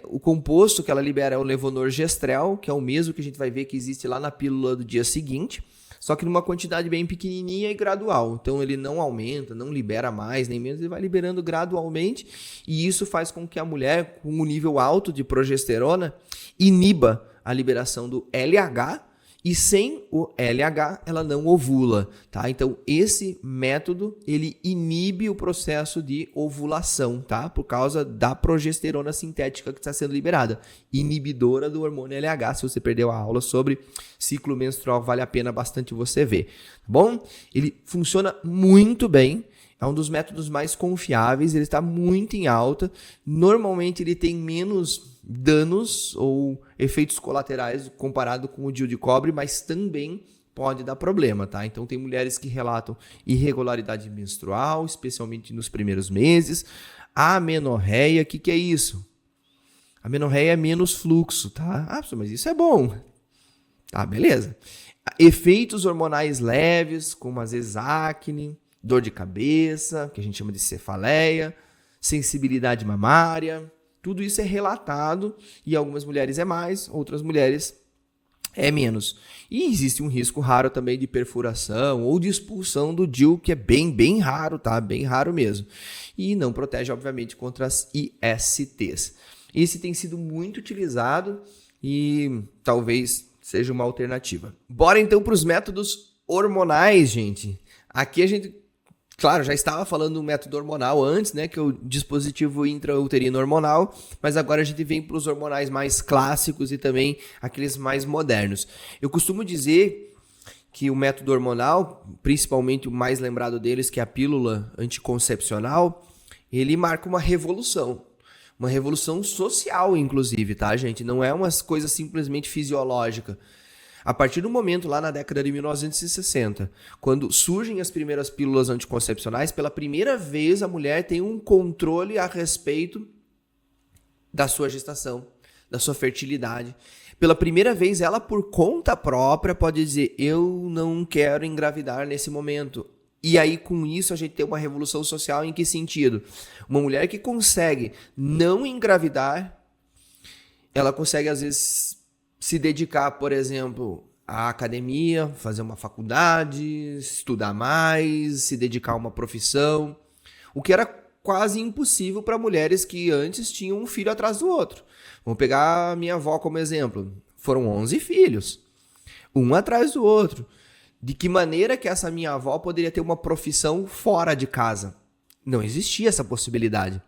o composto que ela libera é o levonorgestrel, que é o mesmo que a gente vai ver que existe lá na pílula do dia seguinte, só que numa quantidade bem pequenininha e gradual. Então, ele não aumenta, não libera mais, nem menos, ele vai liberando gradualmente, e isso faz com que a mulher, com um nível alto de progesterona, iniba a liberação do LH, e sem o LH ela não ovula, tá? Então esse método ele inibe o processo de ovulação, tá? Por causa da progesterona sintética que está sendo liberada, inibidora do hormônio LH. Se você perdeu a aula sobre ciclo menstrual, vale a pena bastante você ver, tá bom? Ele funciona muito bem. É um dos métodos mais confiáveis, ele está muito em alta. Normalmente ele tem menos danos ou efeitos colaterais comparado com o DIU de cobre, mas também pode dar problema, tá? Então tem mulheres que relatam irregularidade menstrual, especialmente nos primeiros meses. Amenorreia, o que é isso? Amenorreia é menos fluxo, tá? Ah, mas isso é bom. Tá, beleza. Efeitos hormonais leves, como às vezes acne, dor de cabeça, que a gente chama de cefaleia, sensibilidade mamária, tudo isso é relatado e algumas mulheres é mais, outras mulheres é menos. E existe um risco raro também de perfuração ou de expulsão do DIU, que é bem raro, tá? Bem raro mesmo. E não protege, obviamente, contra as ISTs. Esse tem sido muito utilizado e talvez seja uma alternativa. Bora então para os métodos hormonais, gente. Aqui a gente, claro, já estava falando do método hormonal antes, né, que é o dispositivo intrauterino hormonal, mas agora a gente vem para os hormonais mais clássicos e também aqueles mais modernos. Eu costumo dizer que o método hormonal, principalmente o mais lembrado deles, que é a pílula anticoncepcional, ele marca uma revolução social, inclusive, tá, gente? Não é uma coisa simplesmente fisiológica. A partir do momento, lá na década de 1960, quando surgem as primeiras pílulas anticoncepcionais, pela primeira vez a mulher tem um controle a respeito da sua gestação, da sua fertilidade. Pela primeira vez, ela por conta própria pode dizer, eu não quero engravidar nesse momento. E aí, com isso, a gente tem uma revolução social em que sentido? Uma mulher que consegue não engravidar, ela consegue, às vezes, se dedicar, por exemplo, à academia, fazer uma faculdade, estudar mais, se dedicar a uma profissão, o que era quase impossível para mulheres que antes tinham um filho atrás do outro. Vamos pegar a minha avó como exemplo. Foram 11 filhos, um atrás do outro. De que maneira que essa minha avó poderia ter uma profissão fora de casa? Não existia essa possibilidade.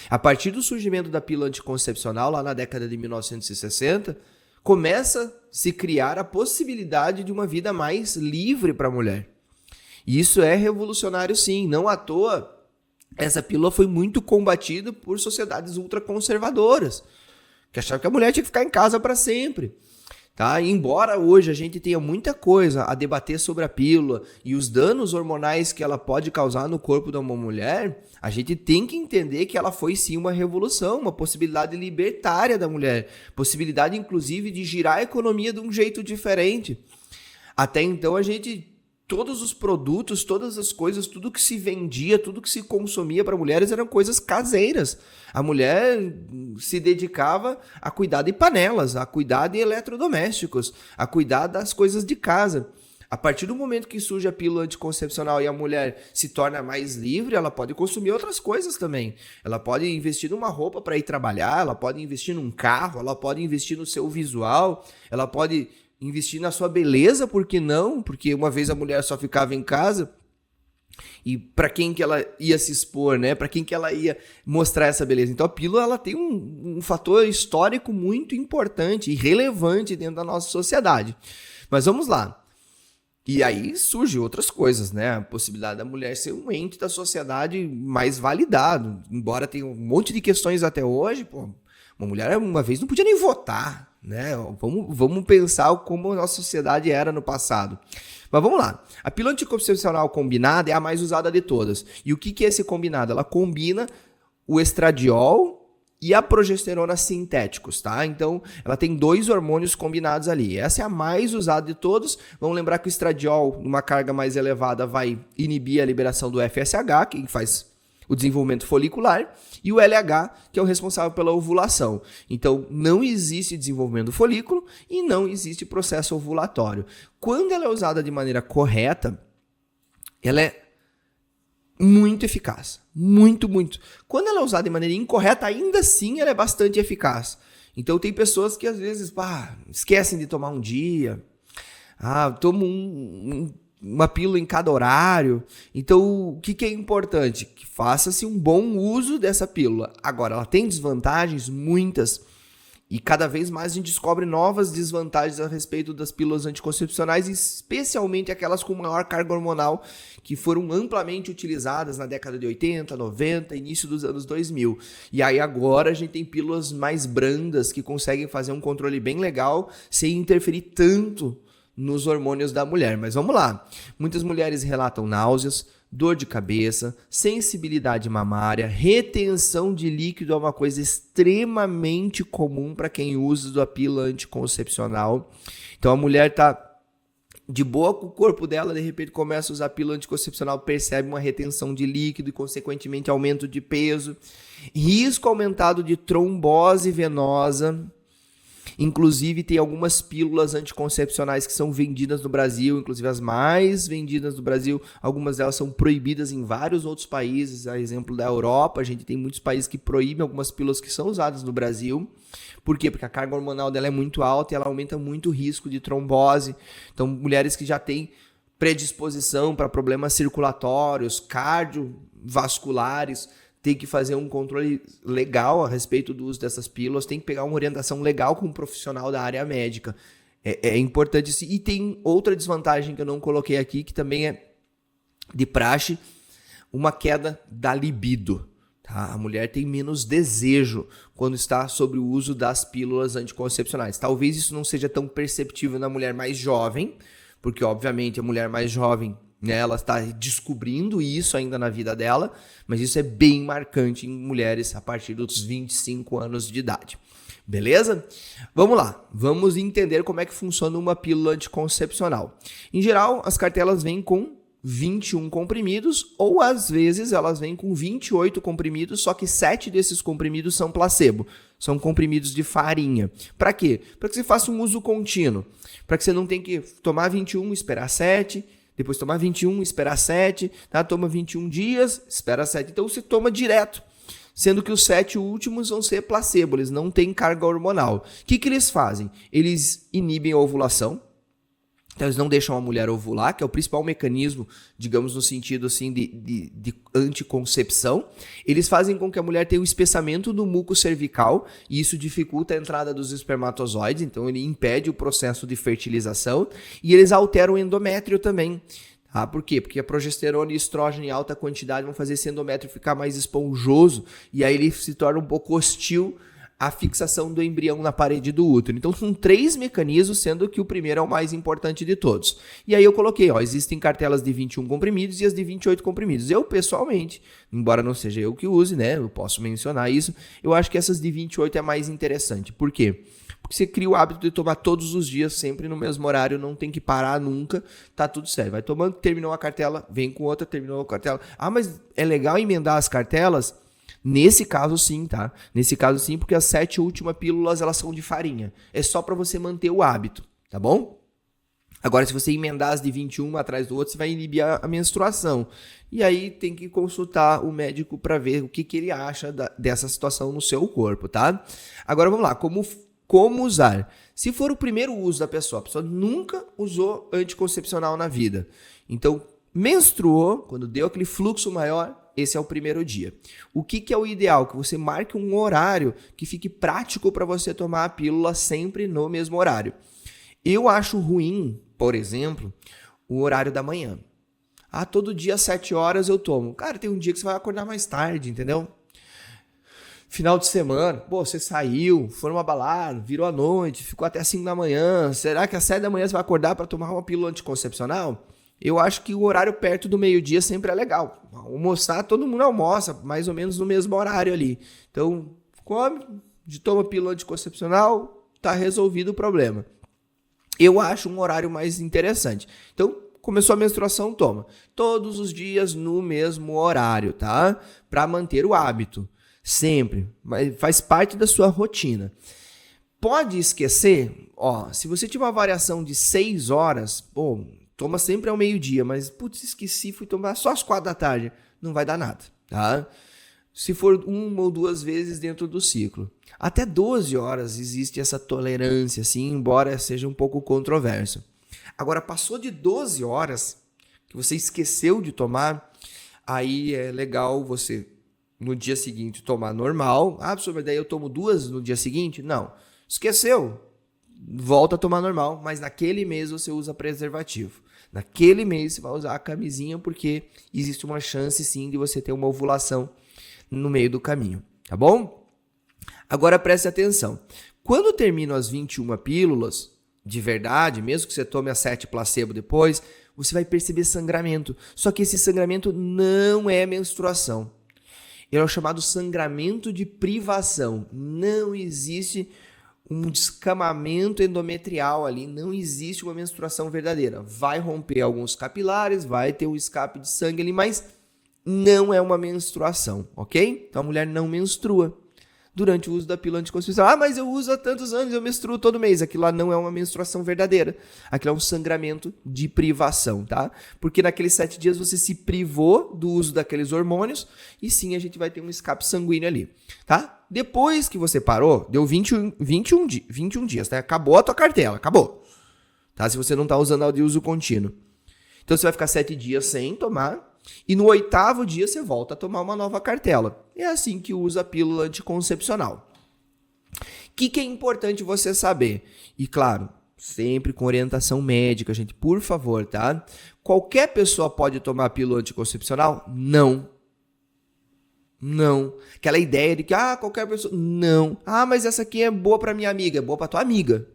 A partir do surgimento da pílula anticoncepcional, lá na década de 1960, começa a se criar a possibilidade de uma vida mais livre para a mulher. E isso é revolucionário sim, não à toa. Essa pílula foi muito combatida por sociedades ultraconservadoras, que achavam que a mulher tinha que ficar em casa para sempre. Tá? Embora hoje a gente tenha muita coisa a debater sobre a pílula e os danos hormonais que ela pode causar no corpo de uma mulher, a gente tem que entender que ela foi sim uma revolução, uma possibilidade libertária da mulher, possibilidade inclusive de girar a economia de um jeito diferente. Até então todos os produtos, todas as coisas, tudo que se vendia, tudo que se consumia para mulheres eram coisas caseiras. A mulher se dedicava a cuidar de panelas, a cuidar de eletrodomésticos, a cuidar das coisas de casa. A partir do momento que surge a pílula anticoncepcional e a mulher se torna mais livre, ela pode consumir outras coisas também. Ela pode investir numa roupa para ir trabalhar, ela pode investir num carro, ela pode investir no seu visual, ela pode investir na sua beleza, por que não? Porque uma vez a mulher só ficava em casa e para quem que ela ia se expor, né? Para quem que ela ia mostrar essa beleza? Então a pílula ela tem um fator histórico muito importante e relevante dentro da nossa sociedade. Mas vamos lá. E aí surgem outras coisas, né? A possibilidade da mulher ser um ente da sociedade mais validado. Embora tenha um monte de questões até hoje, pô, uma mulher uma vez não podia nem votar, né? Vamos pensar como a nossa sociedade era no passado. Mas vamos lá. A pílula anticoncepcional combinada é a mais usada de todas. E o que é esse combinado? Ela combina o estradiol e a progesterona sintéticos, tá? Então, ela tem 2 hormônios combinados ali. Essa é a mais usada de todos. Vamos lembrar que o estradiol, numa carga mais elevada, vai inibir a liberação do FSH, que faz o desenvolvimento folicular, e o LH, que é o responsável pela ovulação. Então, não existe desenvolvimento do folículo e não existe processo ovulatório. Quando ela é usada de maneira correta, ela é muito eficaz. Muito, muito. Quando ela é usada de maneira incorreta, ainda assim ela é bastante eficaz. Então, tem pessoas que às vezes esquecem de tomar um dia, tomam uma pílula em cada horário. Então, o que é importante? Que faça-se um bom uso dessa pílula. Agora, ela tem desvantagens, muitas, e cada vez mais a gente descobre novas desvantagens a respeito das pílulas anticoncepcionais, especialmente aquelas com maior carga hormonal, que foram amplamente utilizadas na década de 80, 90, início dos anos 2000. E aí agora a gente tem pílulas mais brandas, que conseguem fazer um controle bem legal, sem interferir tanto nos hormônios da mulher. Mas vamos lá. Muitas mulheres relatam náuseas, dor de cabeça, sensibilidade mamária, retenção de líquido é uma coisa extremamente comum para quem usa a pílula anticoncepcional. Então a mulher está de boa com o corpo dela, de repente começa a usar a pílula anticoncepcional, percebe uma retenção de líquido e consequentemente aumento de peso, risco aumentado de trombose venosa. Inclusive, tem algumas pílulas anticoncepcionais que são vendidas no Brasil, inclusive as mais vendidas no Brasil, algumas delas são proibidas em vários outros países, a exemplo da Europa, a gente tem muitos países que proíbem algumas pílulas que são usadas no Brasil. Por quê? Porque a carga hormonal dela é muito alta e ela aumenta muito o risco de trombose. Então, mulheres que já têm predisposição para problemas circulatórios, cardiovasculares, tem que fazer um controle legal a respeito do uso dessas pílulas, tem que pegar uma orientação legal com um profissional da área médica. É importante isso. E tem outra desvantagem que eu não coloquei aqui, que também é de praxe, uma queda da libido. Tá? A mulher tem menos desejo quando está sob o uso das pílulas anticoncepcionais. Talvez isso não seja tão perceptível na mulher mais jovem, porque obviamente a mulher mais jovem né? Ela está descobrindo isso ainda na vida dela, mas isso é bem marcante em mulheres a partir dos 25 anos de idade. Beleza? Vamos lá, vamos entender como é que funciona uma pílula anticoncepcional. Em geral, as cartelas vêm com 21 comprimidos ou às vezes elas vêm com 28 comprimidos, só que 7 desses comprimidos são placebo, são comprimidos de farinha. Para quê? Para que você faça um uso contínuo, para que você não tenha que tomar 21, esperar 7, depois tomar 21, esperar 7, tá? Toma 21 dias, espera 7, então você toma direto. Sendo que os 7 últimos vão ser placebo, eles não têm carga hormonal. O que eles fazem? Eles inibem a ovulação, então eles não deixam a mulher ovular, que é o principal mecanismo, digamos, no sentido assim, de anticoncepção. Eles fazem com que a mulher tenha um espessamento do muco cervical, e isso dificulta a entrada dos espermatozoides, então ele impede o processo de fertilização, e eles alteram o endométrio também. Ah, por quê? Porque a progesterona e estrógeno em alta quantidade vão fazer esse endométrio ficar mais esponjoso e aí ele se torna um pouco hostil à fixação do embrião na parede do útero. Então são 3 mecanismos, sendo que o primeiro é o mais importante de todos. E aí eu coloquei, existem cartelas de 21 comprimidos e as de 28 comprimidos. Eu, pessoalmente, embora não seja eu que use, né, eu posso mencionar isso, eu acho que essas de 28 é mais interessante. Por quê? Porque você cria o hábito de tomar todos os dias, sempre no mesmo horário, não tem que parar nunca, tá tudo certo. Vai tomando, terminou a cartela, vem com outra, terminou a cartela. Ah, mas é legal emendar as cartelas? Nesse caso sim, tá? Nesse caso sim, porque as 7 últimas pílulas, elas são de farinha. É só para você manter o hábito, tá bom? Agora, se você emendar as de 21 atrás do outro, você vai inibir a menstruação. E aí tem que consultar o médico para ver o que ele acha dessa situação no seu corpo, tá? Agora vamos lá, como usar? Se for o primeiro uso da pessoa, a pessoa nunca usou anticoncepcional na vida. Então, menstruou, quando deu aquele fluxo maior, esse é o primeiro dia. O que é o ideal? Que você marque um horário que fique prático para você tomar a pílula sempre no mesmo horário. Eu acho ruim, por exemplo, o horário da manhã. Todo dia às 7 horas eu tomo. Cara, tem um dia que você vai acordar mais tarde, entendeu? Final de semana, você saiu, foi numa balada, virou a noite, ficou até 5 da manhã. Será que às 7 da manhã você vai acordar para tomar uma pílula anticoncepcional? Eu acho que o horário perto do meio-dia sempre é legal. Almoçar, todo mundo almoça, mais ou menos no mesmo horário ali. Então, come, toma pílula anticoncepcional, tá resolvido o problema. Eu acho um horário mais interessante. Então, começou a menstruação, toma. Todos os dias no mesmo horário, tá? Para manter o hábito. Sempre, mas faz parte da sua rotina. Pode esquecer, se você tiver uma variação de 6 horas, toma sempre ao meio-dia, mas esqueci, fui tomar só às 4 da tarde, não vai dar nada, tá? Se for 1 ou 2 vezes dentro do ciclo. Até 12 horas existe essa tolerância, assim, embora seja um pouco controverso. Agora, passou de 12 horas, que você esqueceu de tomar, aí é legal você no dia seguinte tomar normal. Mas daí eu tomo 2 no dia seguinte? Não. Esqueceu? Volta a tomar normal, mas naquele mês você usa preservativo. Naquele mês você vai usar a camisinha porque existe uma chance sim de você ter uma ovulação no meio do caminho, tá bom? Agora preste atenção. Quando terminam as 21 pílulas, de verdade, mesmo que você tome as 7 placebo depois, você vai perceber sangramento. Só que esse sangramento não é menstruação. Ele é o chamado sangramento de privação. Não existe um descamamento endometrial ali, não existe uma menstruação verdadeira. Vai romper alguns capilares, vai ter um escape de sangue ali, mas não é uma menstruação, ok? Então a mulher não menstrua durante o uso da pílula anticoncepcional. Mas eu uso há tantos anos, eu menstruo todo mês. Aquilo lá não é uma menstruação verdadeira. Aquilo é um sangramento de privação, tá? Porque naqueles 7 dias você se privou do uso daqueles hormônios e sim, a gente vai ter um escape sanguíneo ali, tá? Depois que você parou, deu 21 dias, tá? Acabou a tua cartela, acabou. Tá? Se você não tá usando ela de uso contínuo. Então você vai ficar 7 dias sem tomar. E no 8º dia você volta a tomar uma nova cartela. É assim que usa a pílula anticoncepcional. O que é importante você saber? E claro, sempre com orientação médica, gente, por favor, tá? Qualquer pessoa pode tomar a pílula anticoncepcional? Não. Não. Aquela ideia de que, qualquer pessoa... Não. Mas essa aqui é boa pra minha amiga. É boa pra tua amiga.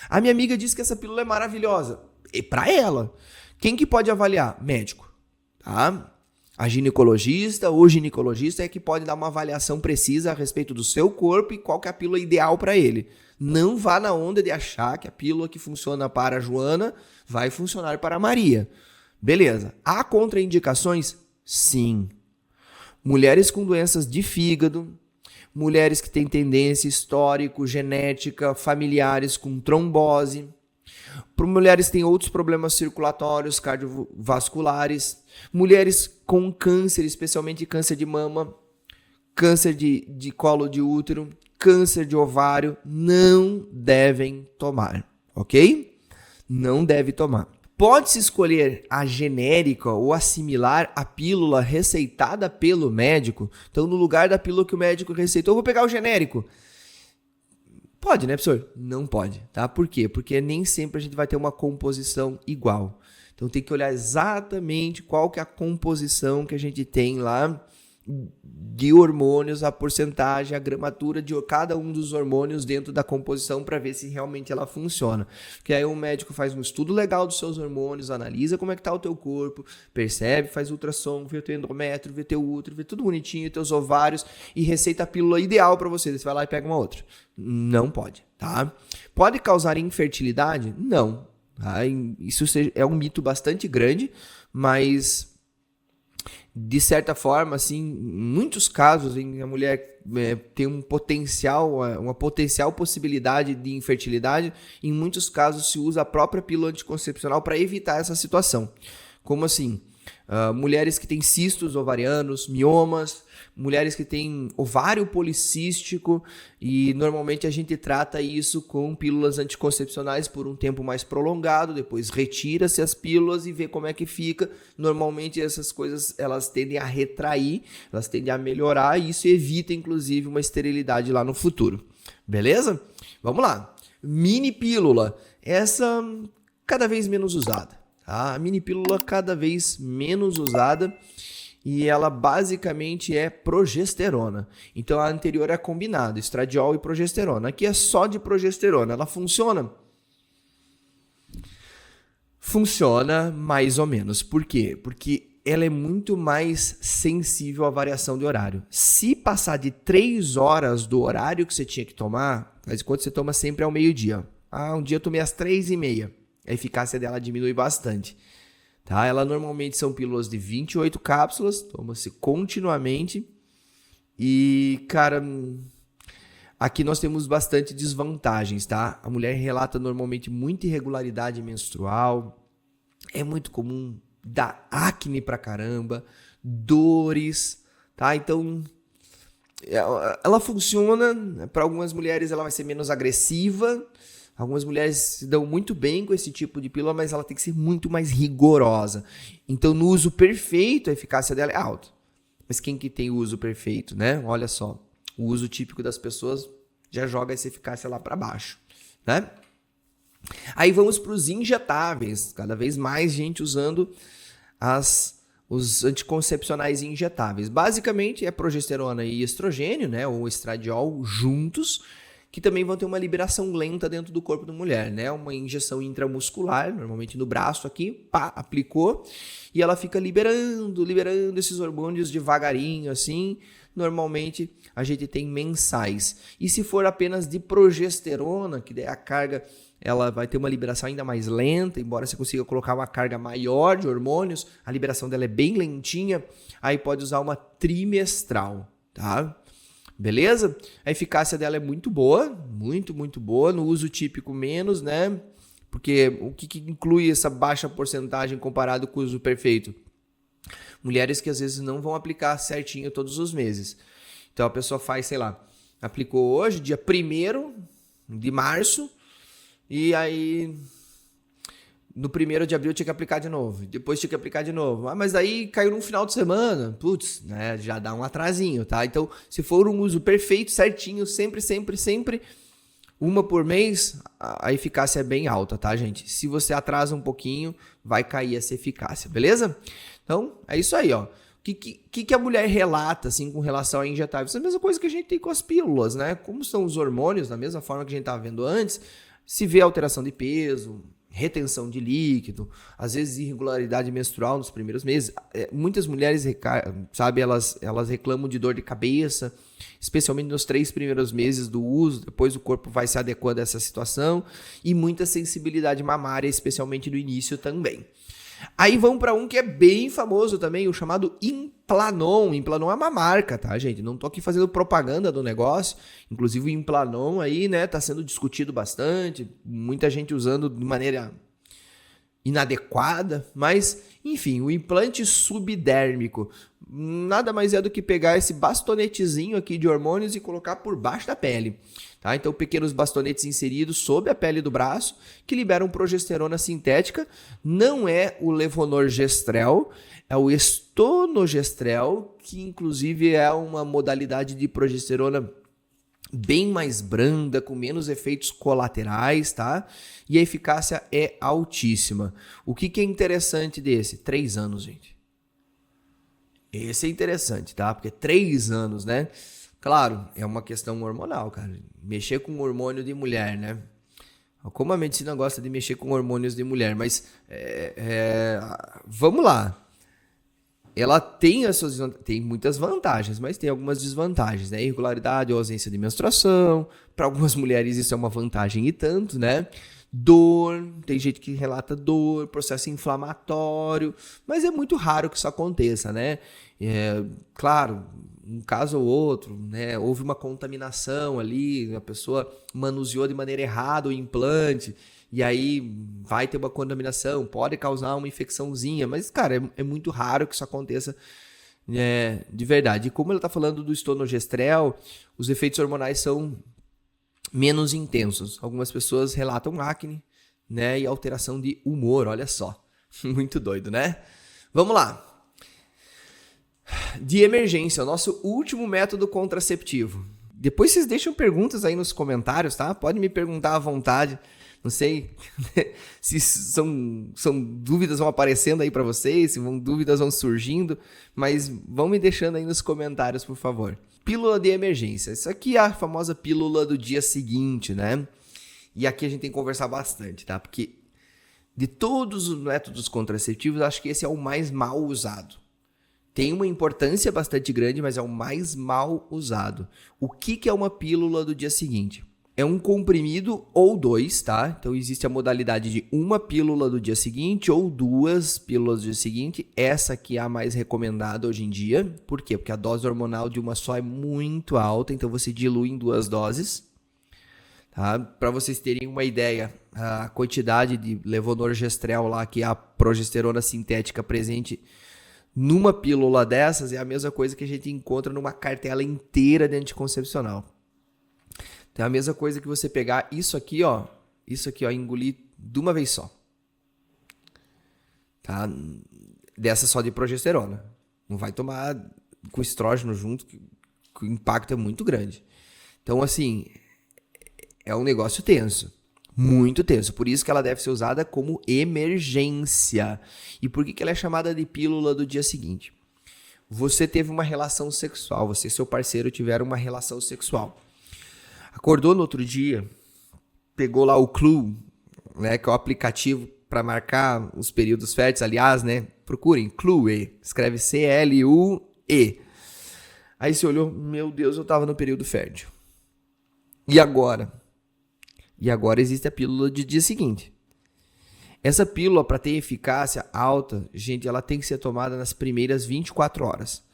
A minha amiga disse que essa pílula é maravilhosa. É pra ela. Quem que pode avaliar? Médico, tá? A ginecologista ou ginecologista é que pode dar uma avaliação precisa a respeito do seu corpo e qual que é a pílula ideal para ele. Não vá na onda de achar que a pílula que funciona para a Joana vai funcionar para a Maria. Beleza. Há contraindicações? Sim. Mulheres com doenças de fígado, mulheres que têm tendência histórico, genética, familiares com trombose, para mulheres que têm outros problemas circulatórios, cardiovasculares, mulheres com câncer, especialmente câncer de mama, câncer de colo de útero, câncer de ovário, não devem tomar, ok? Não deve tomar. Pode-se escolher a genérica ou assimilar a pílula receitada pelo médico. Então, no lugar da pílula que o médico receitou, eu vou pegar o genérico. Pode, né, professor? Não pode, tá? Por quê? Porque nem sempre a gente vai ter uma composição igual. Então, tem que olhar exatamente qual que é a composição que a gente tem lá de hormônios, a porcentagem, a gramatura de cada um dos hormônios dentro da composição para ver se realmente ela funciona. Porque aí o médico faz um estudo legal dos seus hormônios, analisa como é que tá o teu corpo, percebe, faz ultrassom, vê teu endométrio, vê teu útero, vê tudo bonitinho, teus ovários e receita a pílula ideal para você. Você vai lá e pega uma outra. Não pode, tá? Pode causar infertilidade? Não. Tá? Isso é um mito bastante grande, mas de certa forma, assim, em muitos casos em a mulher tem uma potencial possibilidade de infertilidade, em muitos casos se usa a própria pílula anticoncepcional para evitar essa situação. Como assim? Mulheres que têm cistos ovarianos, miomas, mulheres que têm ovário policístico e normalmente a gente trata isso com pílulas anticoncepcionais por um tempo mais prolongado, depois retira-se as pílulas e vê como é que fica. Normalmente essas coisas elas tendem a retrair, elas tendem a melhorar e isso evita inclusive uma esterilidade lá no futuro. Beleza? Vamos lá. Mini pílula, essa cada vez menos usada. A mini pílula cada vez menos usada e ela basicamente é progesterona. Então a anterior é combinado, estradiol e progesterona. Aqui é só de progesterona. Ela funciona? Funciona mais ou menos. Por quê? Porque ela é muito mais sensível à variação de horário. Se passar de 3 horas do horário que você tinha que tomar, faz enquanto você toma sempre ao meio-dia. Um dia eu tomei às 3h30. A eficácia dela diminui bastante. Tá? Ela normalmente são pílulas de 28 cápsulas, toma-se continuamente. E, cara, aqui nós temos bastante desvantagens, tá? A mulher relata normalmente muita irregularidade menstrual, é muito comum dar acne pra caramba, dores, tá? Então, ela funciona, para algumas mulheres ela vai ser menos agressiva. Algumas mulheres se dão muito bem com esse tipo de pílula, mas ela tem que ser muito mais rigorosa. Então, no uso perfeito, a eficácia dela é alta. Mas quem que tem o uso perfeito, né? Olha só, o uso típico das pessoas já joga essa eficácia lá para baixo, né? Aí vamos para os injetáveis. Cada vez mais gente usando os anticoncepcionais injetáveis. Basicamente, é progesterona e estrogênio, né? Ou estradiol juntos, que também vão ter uma liberação lenta dentro do corpo da mulher, né? Uma injeção intramuscular, normalmente no braço aqui, pá, aplicou, e ela fica liberando esses hormônios devagarinho, assim. Normalmente a gente tem mensais. E se for apenas de progesterona, que daí a carga ela vai ter uma liberação ainda mais lenta, embora você consiga colocar uma carga maior de hormônios, a liberação dela é bem lentinha, aí pode usar uma trimestral, tá? Beleza? A eficácia dela é muito boa, muito boa. No uso típico menos, né? Porque o que inclui essa baixa porcentagem comparado com o uso perfeito? Mulheres que às vezes não vão aplicar certinho todos os meses. Então a pessoa faz, sei lá, aplicou hoje, dia 1º de março, e aí no 1º de abril tinha que aplicar de novo, depois tinha que aplicar de novo. Mas aí caiu num final de semana, putz, né, já dá um atrasinho, tá? Então, se for um uso perfeito, certinho, sempre, uma por mês, a eficácia é bem alta, tá, gente? Se você atrasa um pouquinho, vai cair essa eficácia, beleza? Então, é isso aí, ó. O que a mulher relata, assim, com relação a injetáveis? É a mesma coisa que a gente tem com as pílulas, né? Como são os hormônios, da mesma forma que a gente estava vendo antes, se vê alteração de peso, retenção de líquido, às vezes irregularidade menstrual nos primeiros meses. Muitas mulheres, sabe, elas reclamam de dor de cabeça, especialmente nos 3 primeiros meses do uso, depois o corpo vai se adequando a essa situação, e muita sensibilidade mamária, especialmente no início também. Aí vamos para um que é bem famoso também, o chamado Implanon. Implanon é uma marca, tá, gente? Não tô aqui fazendo propaganda do negócio. Inclusive o Implanon aí, né, tá sendo discutido bastante, muita gente usando de maneira inadequada, mas, enfim, o implante subdérmico nada mais é do que pegar esse bastonetezinho aqui de hormônios e colocar por baixo da pele. Tá? Então, pequenos bastonetes inseridos sob a pele do braço que liberam progesterona sintética. Não é o levonorgestrel, é o estonogestrel, que inclusive é uma modalidade de progesterona bem mais branda, com menos efeitos colaterais, tá? E a eficácia é altíssima. O que é interessante desse? 3 anos, gente. Esse é interessante, tá? Porque 3 anos, né? Claro, é uma questão hormonal, cara. Mexer com hormônio de mulher, né? Como a medicina gosta de mexer com hormônios de mulher, mas vamos lá. Ela tem tem muitas vantagens, mas tem algumas desvantagens, né? Irregularidade ou ausência de menstruação. Para algumas mulheres isso é uma vantagem e tanto, né? Dor, tem gente que relata dor, processo inflamatório, mas é muito raro que isso aconteça, né? Claro, um caso ou outro, né? Houve uma contaminação ali, a pessoa manuseou de maneira errada o implante, e aí vai ter uma contaminação, pode causar uma infecçãozinha, mas, cara, é muito raro que isso aconteça de verdade. E como ele está falando do estonogestrel, os efeitos hormonais são menos intensos. Algumas pessoas relatam acne, né, e alteração de humor, olha só. Muito doido, né? Vamos lá. De emergência, o nosso último método contraceptivo. Depois vocês deixam perguntas aí nos comentários, tá? Pode me perguntar à vontade. Não sei se são dúvidas vão aparecendo aí para vocês, se dúvidas vão surgindo, mas vão me deixando aí nos comentários, por favor. Pílula de emergência. Isso aqui é a famosa pílula do dia seguinte, né? E aqui a gente tem que conversar bastante, tá? Porque de todos os métodos contraceptivos, acho que esse é o mais mal usado. Tem uma importância bastante grande, mas é o mais mal usado. O que é uma pílula do dia seguinte? É um comprimido ou 2, tá? Então existe a modalidade de uma pílula do dia seguinte ou 2 pílulas do dia seguinte. Essa aqui é a mais recomendada hoje em dia. Por quê? Porque a dose hormonal de uma só é muito alta, então você dilui em 2 doses. Tá? Para vocês terem uma ideia, a quantidade de levonorgestrel lá, que é a progesterona sintética presente numa pílula dessas, é a mesma coisa que a gente encontra numa cartela inteira de anticoncepcional. Então é a mesma coisa que você pegar isso aqui, ó, e engolir de uma vez só. Tá? Dessa só de progesterona. Não vai tomar com estrógeno junto, que o impacto é muito grande. Então, assim, é um negócio tenso. Muito tenso. Por isso que ela deve ser usada como emergência. E por que ela é chamada de pílula do dia seguinte? Você teve uma relação sexual, você e seu parceiro tiveram uma relação sexual. Acordou no outro dia, pegou lá o Clue, né, que é o aplicativo para marcar os períodos férteis. Aliás, né, procurem Clue, escreve C-L-U-E. Aí você olhou, meu Deus, eu estava no período fértil. E agora? E agora existe a pílula de dia seguinte. Essa pílula, para ter eficácia alta, gente, ela tem que ser tomada nas primeiras 24 horas.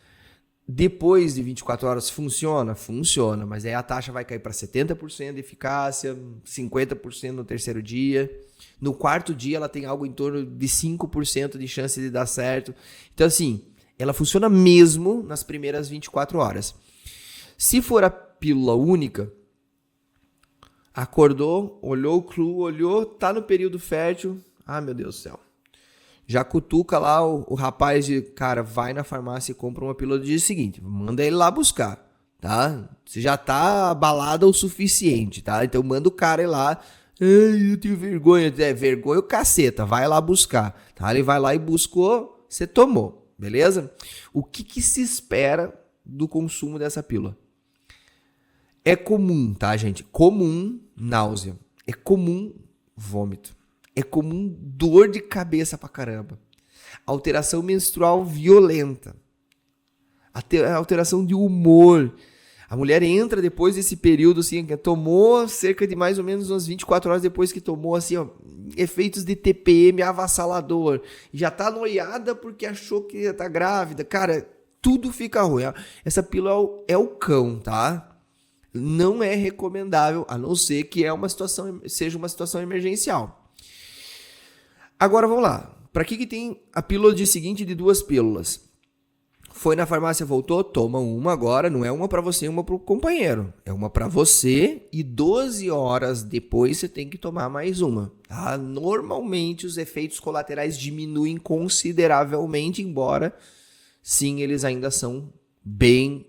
Depois de 24 horas funciona? Funciona, mas aí a taxa vai cair para 70% de eficácia, 50% no terceiro dia. No quarto dia ela tem algo em torno de 5% de chance de dar certo. Então assim, ela funciona mesmo nas primeiras 24 horas. Se for a pílula única, acordou, olhou o Clue, olhou, tá no período fértil, ah, meu Deus do céu. Já cutuca lá o rapaz de, cara, vai na farmácia e compra uma pílula do dia seguinte. Manda ele lá buscar, tá? Você já tá abalada o suficiente, tá? Então manda o cara ir lá. Ai, eu tenho vergonha. Vergonha o caceta, vai lá buscar. Tá? Ele vai lá e buscou, você tomou, beleza? O que se espera do consumo dessa pílula? É comum, tá, gente? Comum náusea. É comum vômito. é comum dor de cabeça pra caramba, alteração menstrual violenta, alteração de humor. A mulher entra depois desse período, assim, que tomou cerca de mais ou menos umas 24 horas depois que tomou, assim, ó, efeitos de TPM avassalador. Já tá noiada porque achou que tá grávida. Cara, tudo fica ruim. Essa pílula é o cão, tá? Não é recomendável, a não ser que seja uma situação emergencial. Agora, vamos lá. Para que tem a pílula de seguinte de 2 pílulas? Foi na farmácia, voltou, toma uma agora, não é uma para você e uma para o companheiro. É uma para você e 12 horas depois você tem que tomar mais uma. Tá? Normalmente os efeitos colaterais diminuem consideravelmente, embora sim, eles ainda são bem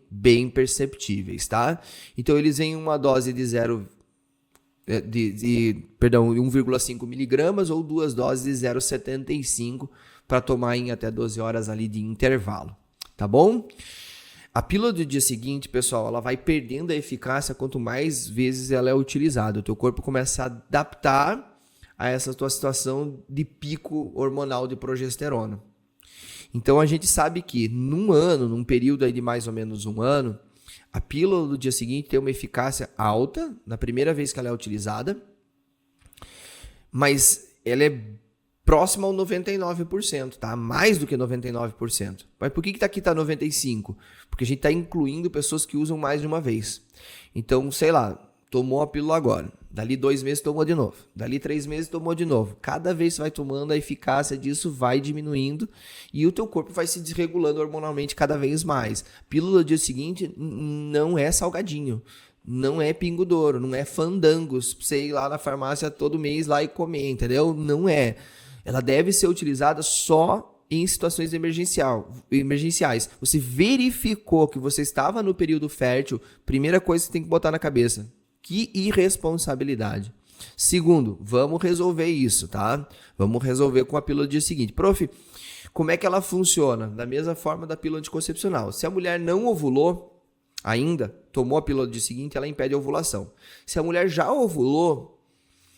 perceptíveis, tá? Então eles vêm uma dose de 1,5 miligramas ou 2 doses de 0,75 para tomar em até 12 horas ali de intervalo. Tá bom? A pílula do dia seguinte, pessoal, ela vai perdendo a eficácia quanto mais vezes ela é utilizada. O teu corpo começa a adaptar a essa tua situação de pico hormonal de progesterona. Então a gente sabe que num período aí de mais ou menos um ano, a pílula do dia seguinte tem uma eficácia alta na primeira vez que ela é utilizada, mas ela é próximo ao 99%, tá? Mais do que 99%. Mas por que aqui tá 95%? Porque a gente tá incluindo pessoas que usam mais de uma vez. Então, sei lá, tomou a pílula agora. Dali 2 meses tomou de novo. Dali 3 meses tomou de novo. Cada vez que você vai tomando, a eficácia disso vai diminuindo e o teu corpo vai se desregulando hormonalmente cada vez mais. Pílula do dia seguinte não é salgadinho. Não é pingo douro, não é fandangos pra você ir lá na farmácia todo mês lá e comer, entendeu? Não é. Ela deve ser utilizada só em situações emergenciais. Você verificou que você estava no período fértil, primeira coisa que você tem que botar na cabeça: que irresponsabilidade. Segundo, vamos resolver isso, tá? Vamos resolver com a pílula do dia seguinte. Prof, como é que ela funciona? Da mesma forma da pílula anticoncepcional. Se a mulher não ovulou ainda, tomou a pílula do dia seguinte, ela impede a ovulação. Se a mulher já ovulou,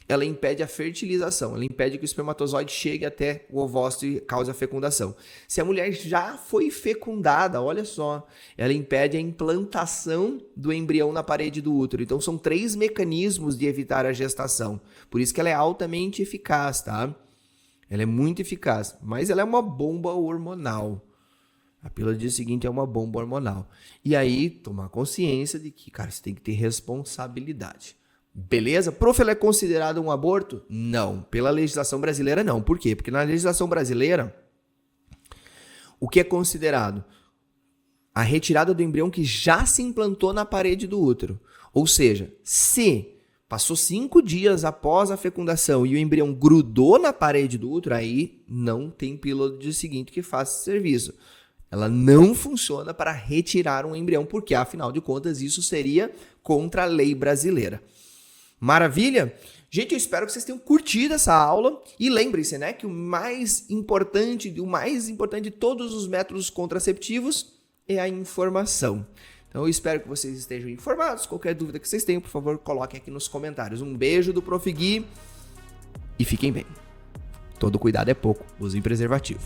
ela impede a fertilização, ela impede que o espermatozoide chegue até o ovócito e cause a fecundação. Se a mulher já foi fecundada, olha só, ela impede a implantação do embrião na parede do útero. Então são 3 mecanismos de evitar a gestação. Por isso que ela é altamente eficaz, tá? Ela é muito eficaz, mas ela é uma bomba hormonal. A pílula do dia seguinte é uma bomba hormonal. E aí, tomar consciência de que, cara, você tem que ter responsabilidade. Beleza? Prof, ela é considerada um aborto? Não. Pela legislação brasileira, não. Por quê? Porque na legislação brasileira, o que é considerado? A retirada do embrião que já se implantou na parede do útero. Ou seja, se passou 5 dias após a fecundação e o embrião grudou na parede do útero, aí não tem pílula do dia seguinte que faça esse serviço. Ela não funciona para retirar um embrião, porque, afinal de contas, isso seria contra a lei brasileira. Maravilha? Gente, eu espero que vocês tenham curtido essa aula e lembrem-se, né, que o mais importante de todos os métodos contraceptivos é a informação. Então eu espero que vocês estejam informados. Qualquer dúvida que vocês tenham, por favor, coloquem aqui nos comentários. Um beijo do Prof. Gui e fiquem bem. Todo cuidado é pouco. Usem preservativo.